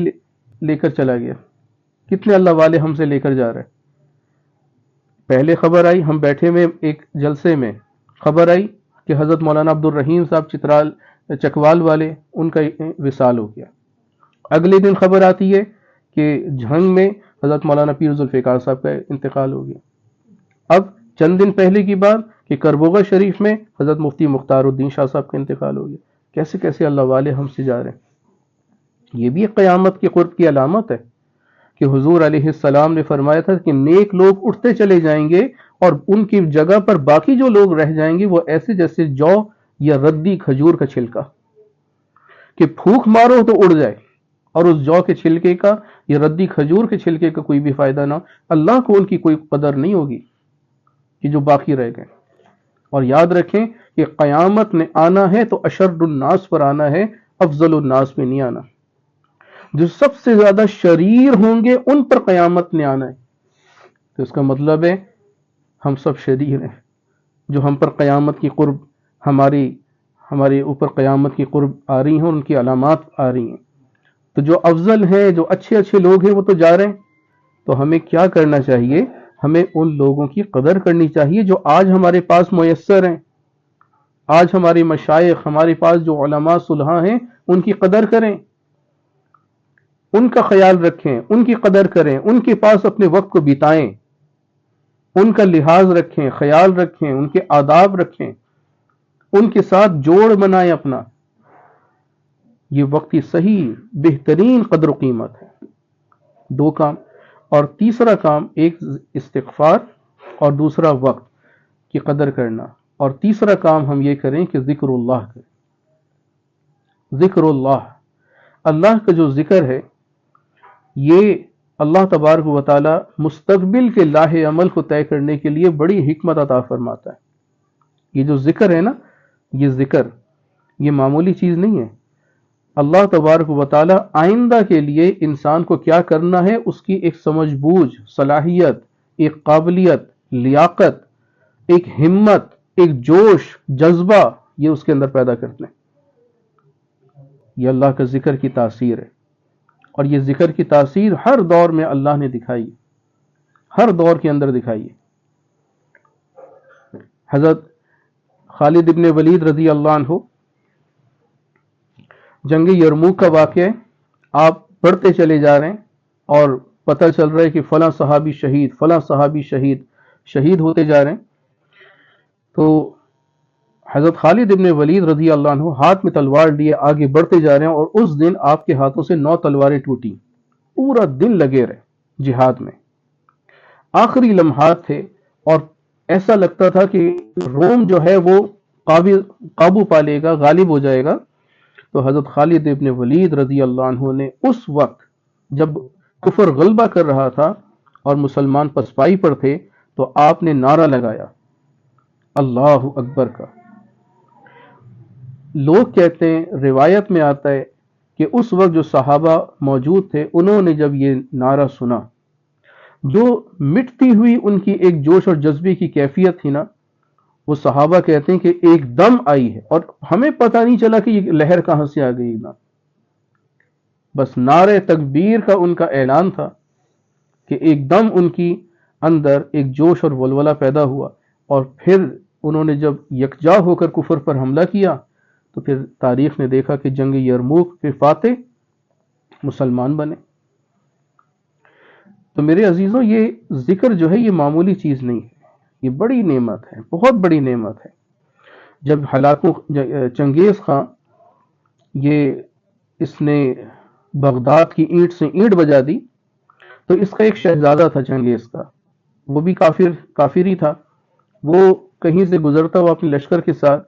لے کر چلا گیا، کتنے اللہ والے ہم سے لے کر جا رہے. پہلے خبر آئی، ہم بیٹھے میں ایک جلسے میں خبر آئی کہ حضرت مولانا عبد الرحیم صاحب چکوال والے، ان کا وصال ہو گیا. اگلے دن خبر آتی ہے کہ جھنگ میں حضرت مولانا پیر ذوالفقار صاحب کا انتقال ہو گیا. اب چند دن پہلے کی بات کہ کربوغا شریف میں حضرت مفتی مختار الدین شاہ صاحب کا انتقال ہو گیا. کیسے کیسے اللہ والے ہم سے جا رہے ہیں. یہ بھی ایک قیامت کے قرب کی علامت ہے کہ حضور علیہ السلام نے فرمایا تھا کہ نیک لوگ اٹھتے چلے جائیں گے اور ان کی جگہ پر باقی جو لوگ رہ جائیں گے وہ ایسے جیسے جو یا ردی کھجور کا چھلکا، کہ پھونک مارو تو اڑ جائے، اور اس جو کے چھلکے کا یا ردی کھجور کے چھلکے کا کوئی بھی فائدہ نہ. اللہ کو ان کی کوئی قدر نہیں ہوگی کہ جو باقی رہ گئے. اور یاد رکھیں کہ قیامت نے آنا ہے تو اشر الناس پر آنا ہے، افضل الناس میں نہیں آنا. جو سب سے زیادہ شریر ہوں گے ان پر قیامت نے آنا ہے. تو اس کا مطلب ہے ہم سب شریر ہیں. جو ہم پر قیامت کی قرب ہمارے اوپر قیامت کی قرب آ رہی ہیں، ان کی علامات آ رہی ہیں. تو جو افضل ہیں، جو اچھے لوگ ہیں، وہ تو جا رہے ہیں. تو ہمیں کیا کرنا چاہیے؟ ہمیں ان لوگوں کی قدر کرنی چاہیے جو آج ہمارے پاس میسر ہیں. آج ہمارے مشائخ، ہمارے پاس جو علماء صلحاء ہیں، ان کی قدر کریں، ان کا خیال رکھیں، ان کی قدر کریں، ان کے پاس اپنے وقت کو بتائیں، ان کا لحاظ رکھیں، خیال رکھیں، ان کے آداب رکھیں، ان کے ساتھ جوڑ بنائیں اپنا. یہ وقت کی صحیح بہترین قدر و قیمت ہے. 2 کام. اور تیسرا کام، ایک استغفار اور دوسرا وقت کی قدر کرنا. اور تیسرا کام ہم یہ کریں کہ ذکر اللہ کریں. ذکر اللہ کا جو ذکر ہے، یہ اللہ تبارک و تعالی مستقبل کے لاہ عمل کو طے کرنے کے لیے بڑی حکمت عطا فرماتا ہے. یہ جو ذکر ہے نا، یہ ذکر یہ معمولی چیز نہیں ہے. اللہ تبارک و تعالی آئندہ کے لیے انسان کو کیا کرنا ہے اس کی ایک سمجھ بوجھ، صلاحیت، ایک قابلیت لیاقت، ایک ہمت، ایک جوش، جذبہ یہ اس کے اندر پیدا کرتے ہیں۔ یہ اللہ کا ذکر کی تاثیر ہے، اور یہ ذکر کی تاثیر ہر دور میں اللہ نے دکھائی، ہر دور کے اندر دکھائی ہے۔ حضرت خالد ابن ولید رضی اللہ عنہ، جنگ یرموک کا واقعہ ہے، آپ پڑھتے چلے جا رہے ہیں اور پتہ چل رہا ہے کہ فلاں صحابی شہید، فلاں صحابی شہید ہوتے جا رہے ہیں۔ تو حضرت خالد ابن ولید رضی اللہ عنہ ہاتھ میں تلوار لیے آگے بڑھتے جا رہے ہیں، اور اس دن آپ کے ہاتھوں سے 9 تلواریں ٹوٹی، پورا دن لگے رہے جہاد میں، آخری لمحات تھے، اور ایسا لگتا تھا کہ روم جو ہے وہ قابو پا لے گا، غالب ہو جائے گا۔ تو حضرت خالد ابن ولید رضی اللہ عنہ نے اس وقت جب کفر غلبہ کر رہا تھا اور مسلمان پسپائی پر تھے، تو آپ نے نعرہ لگایا اللہ اکبر کا۔ لوگ کہتے ہیں، روایت میں آتا ہے کہ اس وقت جو صحابہ موجود تھے، انہوں نے جب یہ نعرہ سنا، جو مٹتی ہوئی ان کی ایک جوش اور جذبے کی کیفیت تھی نا، وہ صحابہ کہتے ہیں کہ ایک دم آئی ہے، اور ہمیں پتہ نہیں چلا کہ یہ لہر کہاں سے آ گئی نا، بس نعرہ تکبیر کا ان کا اعلان تھا کہ ایک دم ان کی اندر ایک جوش اور ولولہ پیدا ہوا، اور پھر انہوں نے جب یکجا ہو کر کفر پر حملہ کیا، تو پھر تاریخ نے دیکھا کہ جنگ یرموک کے فاتح مسلمان بنے۔ تو میرے عزیزوں، یہ ذکر جو ہے یہ معمولی چیز نہیں ہے، یہ بڑی نعمت ہے، بہت بڑی نعمت ہے۔ جب ہلاکو چنگیز خان، اس نے بغداد کی اینٹ سے اینٹ بجا دی، تو اس کا ایک شہزادہ تھا چنگیز کا، وہ بھی کافر ہی تھا۔ وہ کہیں سے گزرتا ہوا اپنے لشکر کے ساتھ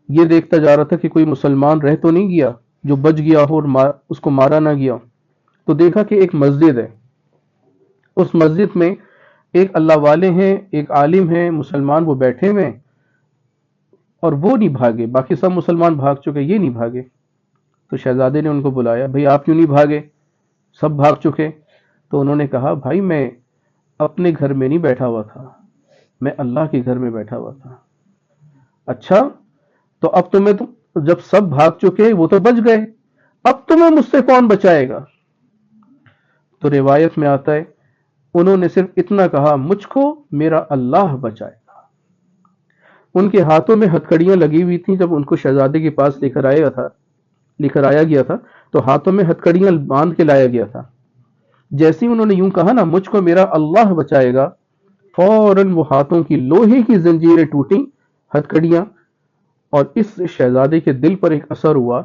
یہ دیکھتا جا رہا تھا کہ کوئی مسلمان رہ تو نہیں گیا جو بچ گیا ہو اور اس کو مارا نہ گیا۔ تو دیکھا کہ ایک مسجد ہے، اس مسجد میں ایک اللہ والے ہیں، ایک عالم ہیں مسلمان، وہ بیٹھے ہوئے ہیں، اور وہ نہیں بھاگے، باقی سب مسلمان بھاگ چکے، یہ نہیں بھاگے۔ تو شہزادے نے ان کو بلایا، بھئی آپ کیوں نہیں بھاگے، سب بھاگ چکے؟ تو انہوں نے کہا، بھائی میں اپنے گھر میں نہیں بیٹھا ہوا تھا، میں اللہ کے گھر میں بیٹھا ہوا تھا۔ اچھا، تو اب تمہیں جب سب بھاگ چکے وہ تو بچ گئے، اب تمہیں مجھ سے کون بچائے گا؟ تو روایت میں آتا ہے انہوں نے صرف اتنا کہا، مجھ کو میرا اللہ بچائے گا۔ ان کے ہاتھوں میں ہتھکڑیاں لگی ہوئی تھیں، جب ان کو شہزادے کے پاس لے کر آیا گیا تھا تو ہاتھوں میں ہتھکڑیاں باندھ کے لایا گیا تھا۔ جیسے انہوں نے یوں کہا نا، مجھ کو میرا اللہ بچائے گا، فوراً وہ ہاتھوں کی لوہے کی زنجیریں ٹوٹیں، ہتھکڑیاں، اور اس شہزادے کے دل پر ایک اثر ہوا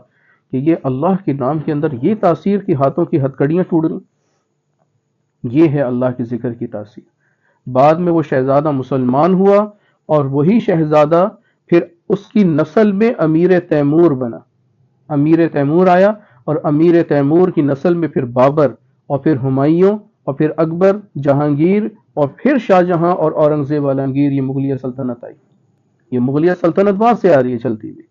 کہ یہ اللہ کے نام کے اندر یہ تاثیر کہ ہاتھوں کی ہتھکڑیاں ٹوٹ گئیں، یہ ہے اللہ کے ذکر کی تاثیر۔ بعد میں وہ شہزادہ مسلمان ہوا، اور وہی شہزادہ پھر اس کی نسل میں امیر تیمور بنا۔ امیر تیمور آیا، اور امیر تیمور کی نسل میں پھر بابر، اور پھر ہمایوں، اور پھر اکبر، جہانگیر، اور پھر شاہ جہاں اور اورنگزیب عالمگیر، یہ مغلیہ سلطنت آئی۔ یہ مغلیہ سلطنت وہاں سے آ رہی ہے چلتی ہوئی۔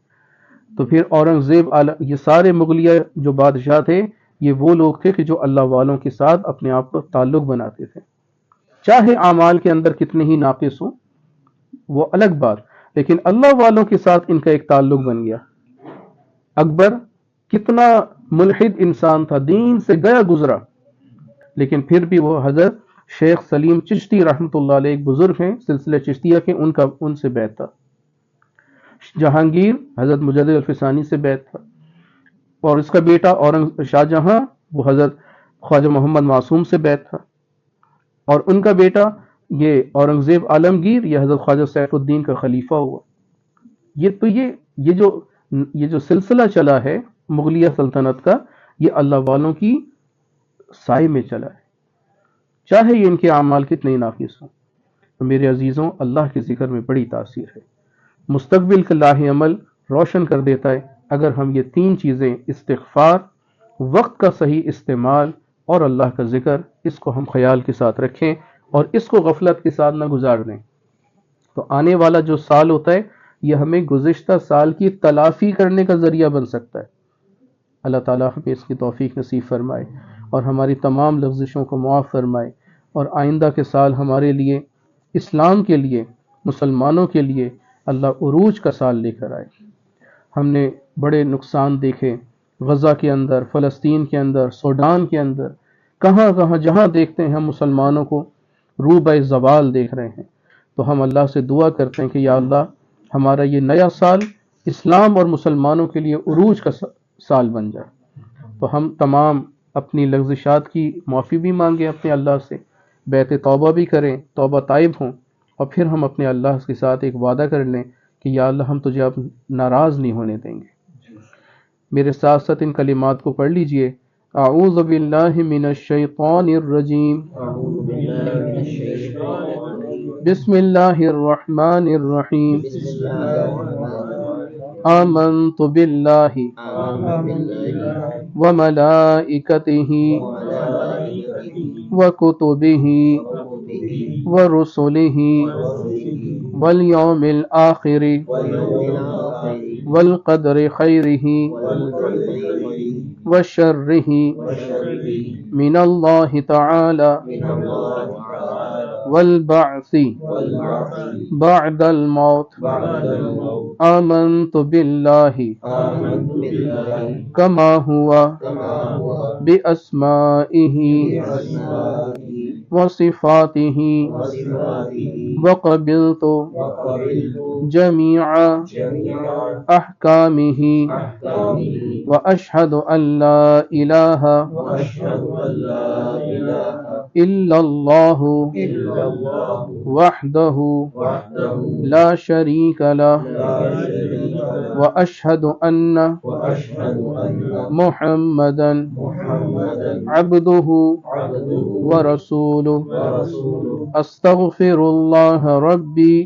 تو پھر اورنگزیب، یہ سارے مغلیہ جو بادشاہ تھے، یہ وہ لوگ تھے کہ جو اللہ والوں کے ساتھ اپنے آپ کو تعلق بناتے تھے، چاہے اعمال کے اندر کتنے ہی ناقص ہوں، وہ الگ بات، لیکن اللہ والوں کے ساتھ ان کا ایک تعلق بن گیا۔ اکبر کتنا ملحد انسان تھا، دین سے گیا گزرا، لیکن پھر بھی وہ حضرت شیخ سلیم چشتی رحمۃ اللہ علیہ، ایک بزرگ ہیں سلسلہ چشتیہ کے، ان سے بیعت تھا۔ جہانگیر حضرت مجدد الفسانی سے بیعت تھا، اور اس کا بیٹا شاہ جہاں، وہ حضرت خواجہ محمد معصوم سے بیعت تھا، اور ان کا بیٹا یہ اورنگزیب عالمگیر، یہ حضرت خواجہ سیف الدین کا خلیفہ ہوا۔ یہ جو سلسلہ چلا ہے مغلیہ سلطنت کا، یہ اللہ والوں کی سائے میں چلا ہے، چاہے یہ ان کے اعمال کتنے ناقص ہوں۔ تو میرے عزیزوں، اللہ کے ذکر میں بڑی تاثیر ہے، مستقبل کا لاہ عمل روشن کر دیتا ہے اگر ہم یہ 3 چیزیں، استغفار، وقت کا صحیح استعمال، اور اللہ کا ذکر، اس کو ہم خیال کے ساتھ رکھیں اور اس کو غفلت کے ساتھ نہ گزار دیں، تو آنے والا جو سال ہوتا ہے یہ ہمیں گزشتہ سال کی تلافی کرنے کا ذریعہ بن سکتا ہے۔ اللہ تعالیٰ ہمیں اس کی توفیق نصیب فرمائے، اور ہماری تمام لغزشوں کو معاف فرمائے، اور آئندہ کے سال ہمارے لیے اسلام کے لیے، مسلمانوں کے لیے اللہ عروج کا سال لے کر آئے۔ ہم نے بڑے نقصان دیکھے، غزہ کے اندر، فلسطین کے اندر، سوڈان کے اندر، کہاں کہاں جہاں دیکھتے ہیں ہم مسلمانوں کو روبہ زوال دیکھ رہے ہیں۔ تو ہم اللہ سے دعا کرتے ہیں کہ یا اللہ ہمارا یہ نیا سال اسلام اور مسلمانوں کے لیے عروج کا سال بن جائے۔ تو ہم تمام اپنی لغزشات کی معافی بھی مانگیں اپنے اللہ سے، بیت توبہ بھی کریں، توبہ طائب ہوں، اور پھر ہم اپنے اللہ کے ساتھ ایک وعدہ کر لیں کہ یا اللہ ہم تجھے اب ناراض نہیں ہونے دیں گے۔ میرے ساتھ ساتھ ان کلمات کو پڑھ لیجئے۔ اعوذ باللہ من الشیطان الرجیم، بسم اللہ الرحمن الرحیم، آمنت باللہ وملائکتہ وکتبہ ورسلہ والیوم الآخر والقدر خیرہ وشرہ من اللہ تعالی والبعث بعد الموت۔ آمنت باللہ کما ہوا بأسمائہ وصفاتہ وقبلت جمیع احکامہ واشہد ان لا الہ الا اللہ وحدہ لا شریک لہ واشہد ان محمدا عبدہ ورسولہ۔ استغفر اللہ ربی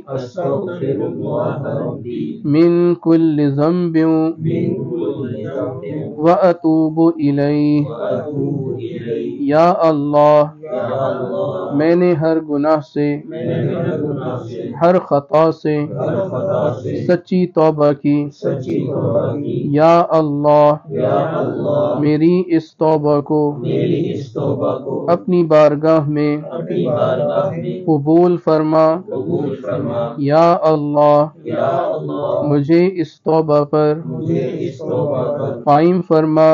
من کل ذنب واتوب الیہ۔ یا اللہ میں نے ہر گناہ سے، ہر خطا سے سچی توبہ کی۔ یا اللہ میری اس توبہ کو اپنی بارگاہ میں قبول فرما۔ یا اللہ مجھے اس توبہ پر قائم فرما۔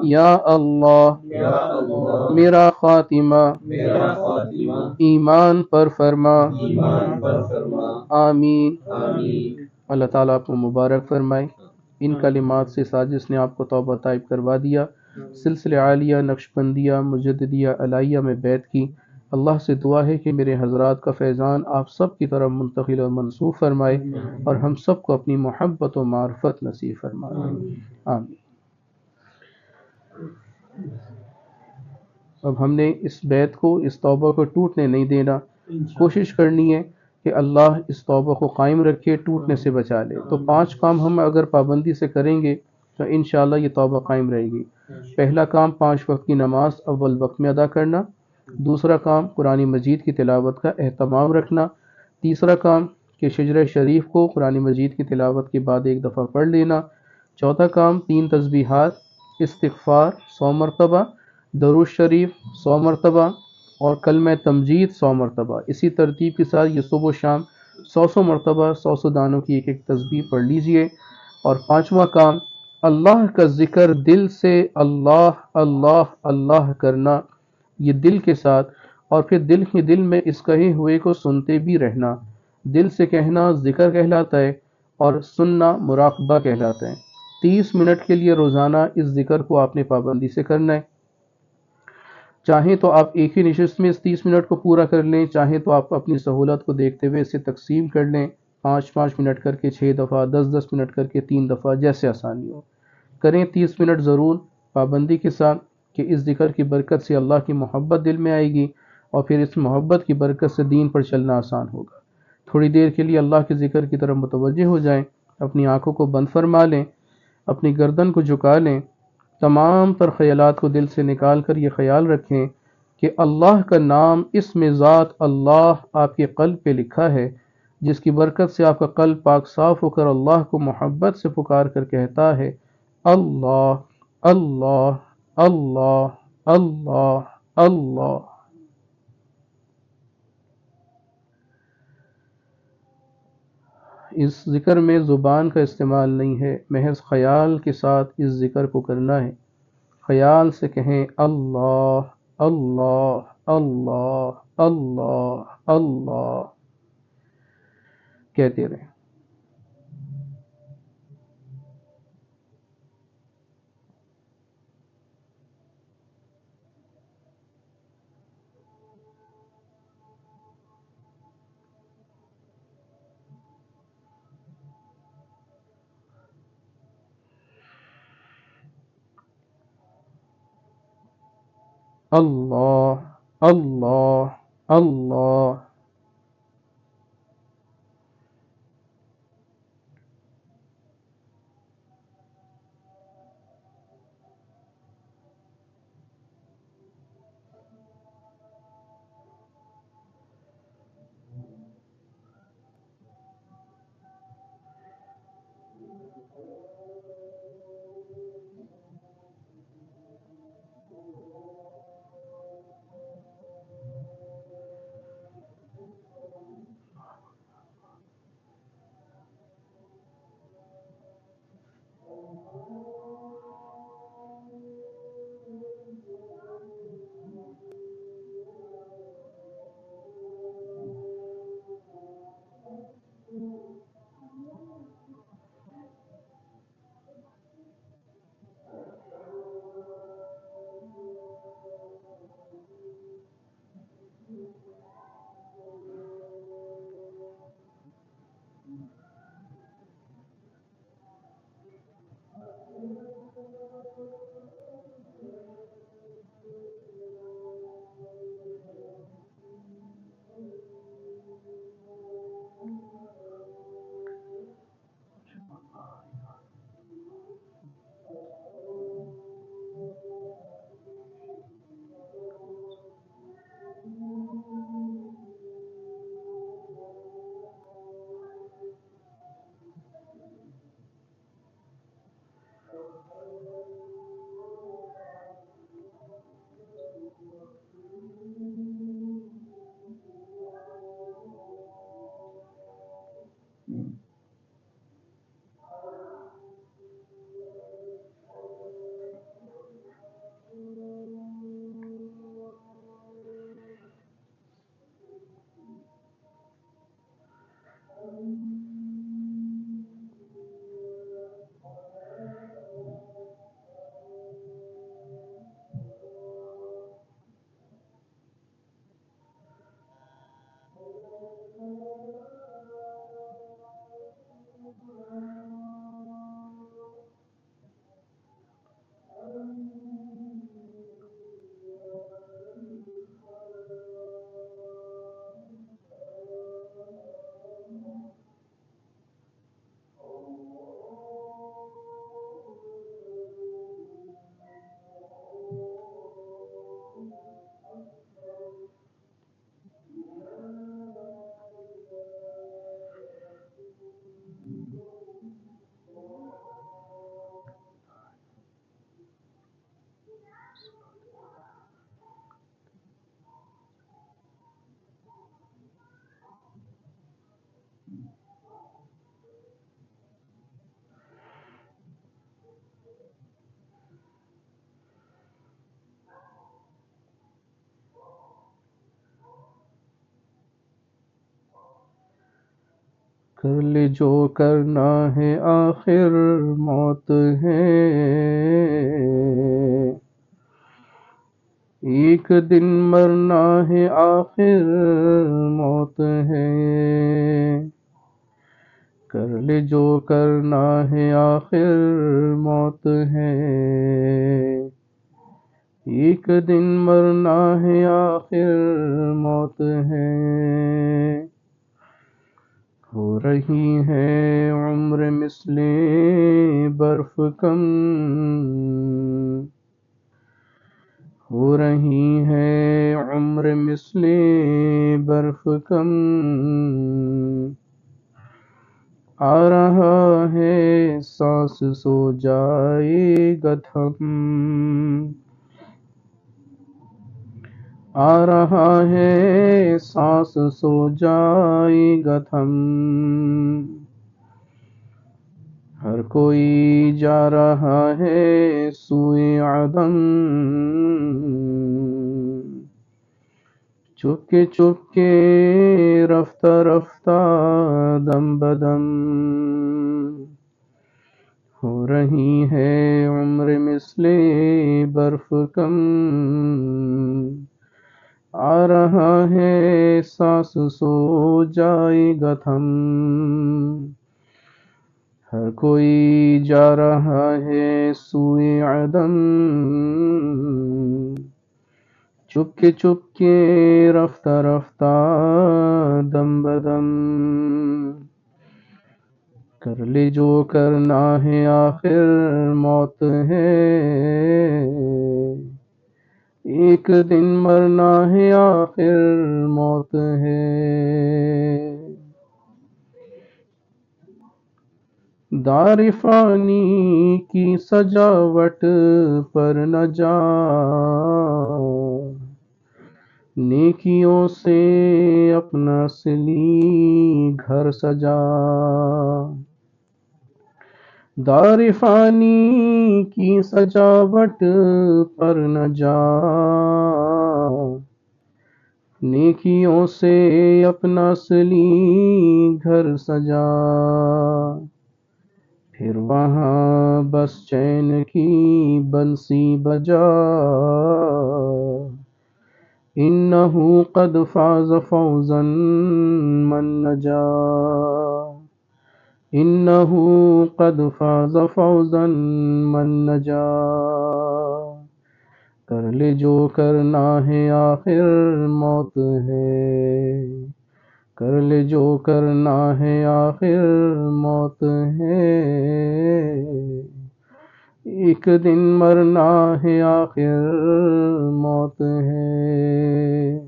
یا اللہ میرا خاتمہ ایمان پر فرما۔ آمین۔ اللہ تعالیٰ آپ کو مبارک فرمائے۔ ان کلمات سے ساجس نے آپ کو توبہ طائب کروا دیا، سلسلہ عالیہ، نقشبندیہ، مجددیہ، علائیہ میں بیعت کی۔ اللہ سے دعا ہے کہ میرے حضرات کا فیضان آپ سب کی طرف منتقل اور منسوخ فرمائے اور ہم سب کو اپنی محبت و معرفت نصیب فرمائے۔ آمین۔ اب ہم نے اس بیعت کو، اس توبہ کو ٹوٹنے نہیں دینا، کوشش کرنی ہے کہ اللہ اس توبہ کو قائم رکھے، ٹوٹنے سے بچا لے۔ تو 5 کام ہم اگر پابندی سے کریں گے تو انشاءاللہ یہ توبہ قائم رہے گی۔ پہلا کام 5 وقت کی نماز اول وقت میں ادا کرنا۔ دوسرا کام قرآن مجید کی تلاوت کا اہتمام رکھنا۔ تیسرا کام کہ شجرہ شریف کو قرآن مجید کی تلاوت کے بعد 1 دفعہ پڑھ لینا۔ چوتھا کام 3 تسبیحات، استغفار 100 مرتبہ، درود شریف 100 مرتبہ اور کلمہ تمجید 100 مرتبہ۔ اسی ترتیب کے ساتھ یہ صبح و شام 100 مرتبہ 100 دانوں کی ایک تسبیح پڑھ لیجئے۔ اور 5واں کام اللہ کا ذکر دل سے اللہ اللہ اللہ کرنا، یہ دل کے ساتھ، اور پھر دل میں اس کہے ہوئے کو سنتے بھی رہنا۔ دل سے کہنا ذکر کہلاتا ہے اور سننا مراقبہ کہلاتا ہے۔ 30 منٹ کے لیے روزانہ اس ذکر کو آپ نے پابندی سے کرنا ہے۔ چاہیں تو آپ ایک ہی نشست میں اس 30 منٹ کو پورا کر لیں، چاہیں تو آپ اپنی سہولت کو دیکھتے ہوئے اسے تقسیم کر لیں، 5 منٹ کر کے 6 دفعہ، 10 منٹ کر کے 3 دفعہ، جیسے آسانی ہو کریں۔ 30 منٹ ضرور پابندی کے ساتھ، کہ اس ذکر کی برکت سے اللہ کی محبت دل میں آئے گی اور پھر اس محبت کی برکت سے دین پر چلنا آسان ہوگا۔ تھوڑی دیر کے لیے اللہ کے ذکر کی طرف متوجہ ہو جائیں، اپنی آنکھوں کو بند فرما لیں، اپنی گردن کو جھکا لیں، تمام تر خیالات کو دل سے نکال کر یہ خیال رکھیں کہ اللہ کا نام، اسم ذات اللہ آپ کے قلب پہ لکھا ہے، جس کی برکت سے آپ کا قلب پاک صاف ہو کر اللہ کو محبت سے پکار کر کہتا ہے اللہ اللہ اللہ اللہ اللہ۔ اس ذکر میں زبان کا استعمال نہیں ہے، محض خیال کے ساتھ اس ذکر کو کرنا ہے۔ خیال سے کہیں اللہ اللہ اللہ اللہ اللہ کہتے رہیں۔ اللہ اللہ اللہ کر لے جو کرنا ہے آخر موت ہے، ایک دن مرنا ہے آخر موت ہے۔ کر لے جو کرنا ہے آخر موت ہے، ایک دن مرنا ہے آخر موت ہے۔ ہو رہی ہے عمر مثل برف کم، ہو رہی ہے عمر مثل برف کم، آ رہا ہے سانس سو جائے گا تھم، آ رہا ہے سانس سو جائے گا تھم، ہر کوئی جا رہا ہے سوئے عدم، چپکے چپکے رفتہ رفتہ دم بدم، ہو رہی ہے عمر مثل برف کم، آ رہا ہے سانس سو جائے گا تھم، ہر کوئی جا رہا ہے سوئے عدم، چپکے چپکے رفتہ رفتہ دم بدم، کر لے جو کرنا ہے آخر موت ہے، ایک دن مرنا ہے آخر موت ہے، دار فانی کی سجاوٹ پر نہ جا، نیکیوں سے اپنا اصلی گھر سجا، دار فانی کی سجاوٹ پر نہ جا، نیکیوں سے اپنا اصلی گھر سجا، پھر وہاں بس چین کی بنسی بجا، انہو قد فاز فوزا من نجا، انہو قد فاز فوزا من نجا، کر لے جو کرنا ہے آخر موت ہے، کر لے جو کرنا ہے آخر موت ہے، ایک دن مرنا ہے آخر موت ہے،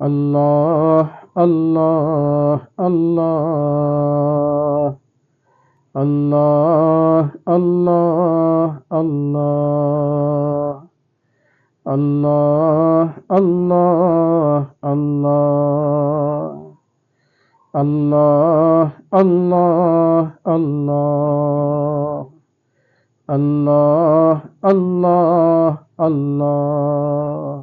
اللہ اللہ اللہ اللہ اللہ اللہ اللہ اللہ اللہ اللہ اللہ اللہ اللہ اللہ اللہ۔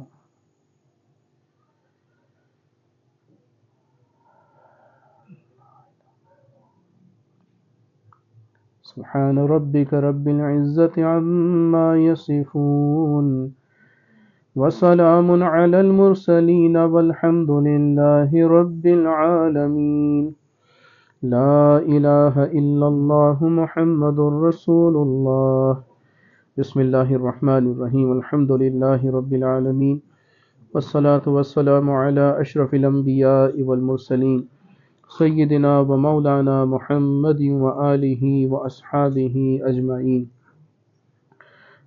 سبحان ربك رب العزة عما يصفون وسلام على المرسلين والحمد لله رب العالمين، لا إله إلا الله محمد رسول الله، بسم الله الرحمن الرحيم، الحمد لله رب العالمين، والصلاة والسلام على أشرف الأنبياء والمرسلين سیدنا و مولانا محمد و آلہ و اصحابہ اجمعین۔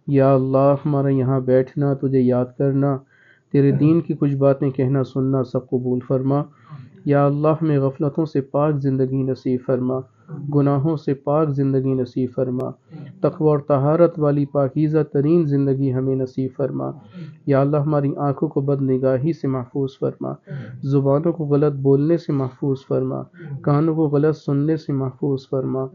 یا اللہ، ہمارا یہاں بیٹھنا، تجھے یاد کرنا، تیرے دین کی کچھ باتیں کہنا سننا سب قبول فرما۔ یا اللہ، ہمیں غفلتوں سے پاک زندگی نصیب فرما، گناہوں سے پاک زندگی نصیب فرما، تقوی اور طہارت والی پاکیزہ ترین زندگی ہمیں نصیب فرما۔ یا اللہ، ہماری آنکھوں کو بد نگاہی سے محفوظ فرما، زبانوں کو غلط بولنے سے محفوظ فرما، کانوں کو غلط سننے سے محفوظ فرما،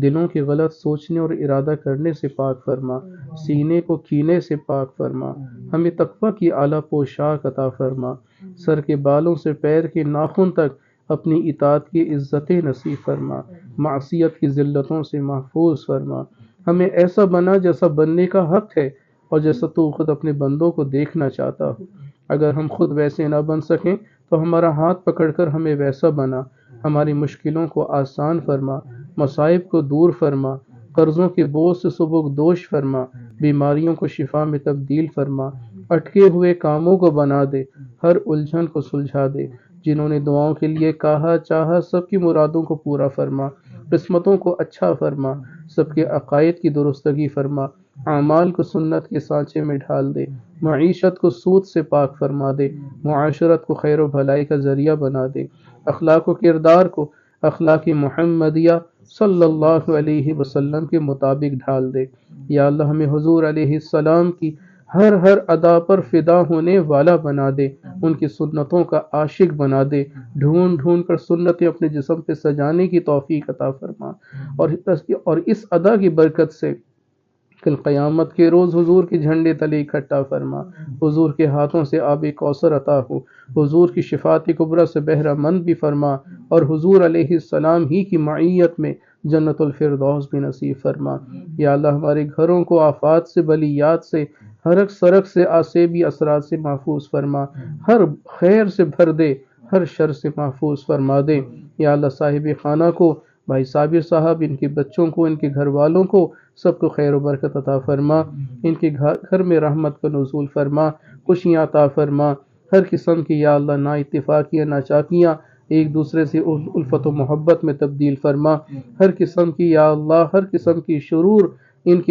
دلوں کے غلط سوچنے اور ارادہ کرنے سے پاک فرما، سینے کو کینے سے پاک فرما، ہمیں تقوی کی اعلیٰ پوشاک عطا فرما، سر کے بالوں سے پیر کے ناخن تک اپنی اطاعت کی عزتیں نصیب فرما، معصیت کی ذلتوں سے محفوظ فرما، ہمیں ایسا بنا جیسا بننے کا حق ہے اور جیسا تو خود اپنے بندوں کو دیکھنا چاہتا ہو۔ اگر ہم خود ویسے نہ بن سکیں تو ہمارا ہاتھ پکڑ کر ہمیں ویسا بنا، ہماری مشکلوں کو آسان فرما، مصائب کو دور فرما، قرضوں کے بوجھ سے سبکدوش فرما، بیماریوں کو شفا میں تبدیل فرما، اٹکے ہوئے کاموں کو بنا دے، ہر الجھن کو سلجھا دے، جنہوں نے دعاؤں کے لیے کہا چاہا سب کی مرادوں کو پورا فرما، قسمتوں کو اچھا فرما، سب کے عقائد کی درستگی فرما، اعمال کو سنت کے سانچے میں ڈھال دے، معیشت کو سود سے پاک فرما دے، معاشرت کو خیر و بھلائی کا ذریعہ بنا دے، اخلاق و کردار کو اخلاق محمدیہ صلی اللہ علیہ وسلم کے مطابق ڈھال دے۔ یا اللہ، ہمیں حضور علیہ السلام کی ہر ادا پر فدا ہونے والا بنا دے، ان کی سنتوں کا عاشق بنا دے، ڈھونڈ ڈھونڈ کر سنتیں اپنے جسم پہ سجانے کی توفیق عطا فرما، اور اس ادا کی برکت سے کل قیامت کے روز حضور کے جھنڈے تلے اکٹھا فرما، حضور کے ہاتھوں سے آب کوثر عطا ہو، حضور کی شفاعت کبریٰ سے بہرہ مند بھی فرما، اور حضور علیہ السلام ہی کی معیت میں جنت الفردوس بھی نصیب فرما۔ یا اللہ ہمارے گھروں کو آفات سے، بلیات سے، حرک سرک سے، آسیبی اثرات سے محفوظ فرما، ہر خیر سے بھر دے، ہر شر سے محفوظ فرما دے۔ یا اللہ صاحب خانہ کو، بھائی صابر صاحب، ان کے بچوں کو، ان کے گھر والوں کو، سب کو خیر و برکت عطا فرما، ان کے گھر میں رحمت کا نزول فرما، خوشیاں عطا فرما، ہر قسم کی یا اللہ نا اتفاقیاں، نا چاکیاں ایک دوسرے سے الفت و محبت میں تبدیل فرما، ہر قسم کی یا اللہ، ہر قسم کی شرور ان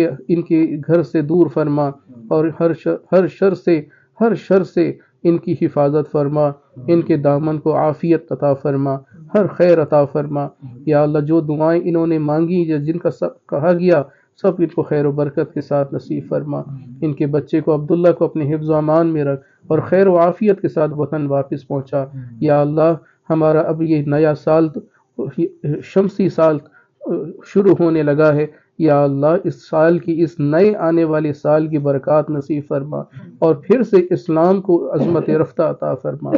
کے گھر سے دور فرما، اور ہر شر سے ان کی حفاظت فرما، ان کے دامن کو عافیت عطا فرما، ہر خیر عطا فرما۔ یا اللہ جو دعائیں انہوں نے مانگی یا جن کا سب کہا گیا، سب ان کو خیر و برکت کے ساتھ نصیب فرما، ان کے بچے کو عبداللہ کو اپنے حفظ و امان میں رکھ، اور خیر و عافیت کے ساتھ وطن واپس پہنچا۔ یا اللہ ہمارا اب یہ نیا سال، شمسی سال شروع ہونے لگا ہے، یا اللہ اس سال کی، اس نئے آنے والے سال کی برکات نصیب فرما، اور پھر سے اسلام کو عظمت رفتہ عطا فرما،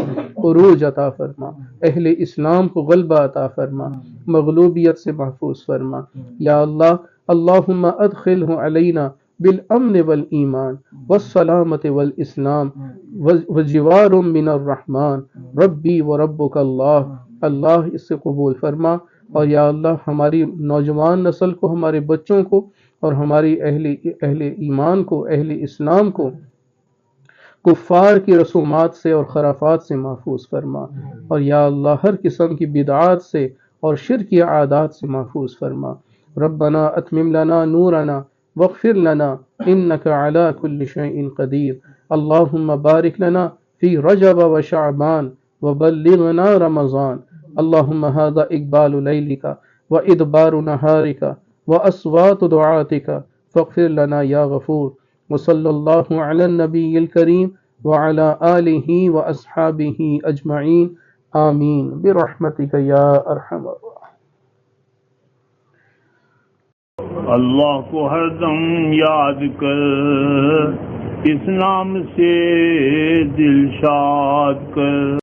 عروج عطا فرما، اہل اسلام کو غلبہ عطا فرما، مغلوبیت سے محفوظ فرما۔ یا اللہ اللہم ادخلہ علینا بالامن والایمان والسلامت والاسلام وجوار من الرحمن ربی وربک اللہ۔ اللہ اس سے قبول فرما، اور یا اللہ ہماری نوجوان نسل کو، ہمارے بچوں کو، اور ہماری اہل ایمان کو، اہل اسلام کو کفار کی رسومات سے اور خرافات سے محفوظ فرما، اور یا اللہ ہر قسم کی بدعات سے اور شرکی عادات سے محفوظ فرما۔ ربنا اتمم لنا نورنا واغفر لنا انك على كل شيء قدير۔ اللهم بارك لنا في رجب وشعبان وبلغنا رمضان۔ اللهم هذا اقبال ليلك وادبار نهارك واصوات دعاتك فاغفر لنا يا غفور۔ وصلى الله على النبي الكريم وعلى آله واصحابه اجمعين آمین برحمتك یا ارحم الراحمین۔ اللہ کو ہر دم یاد کر، اس نام سے دل شاد کر۔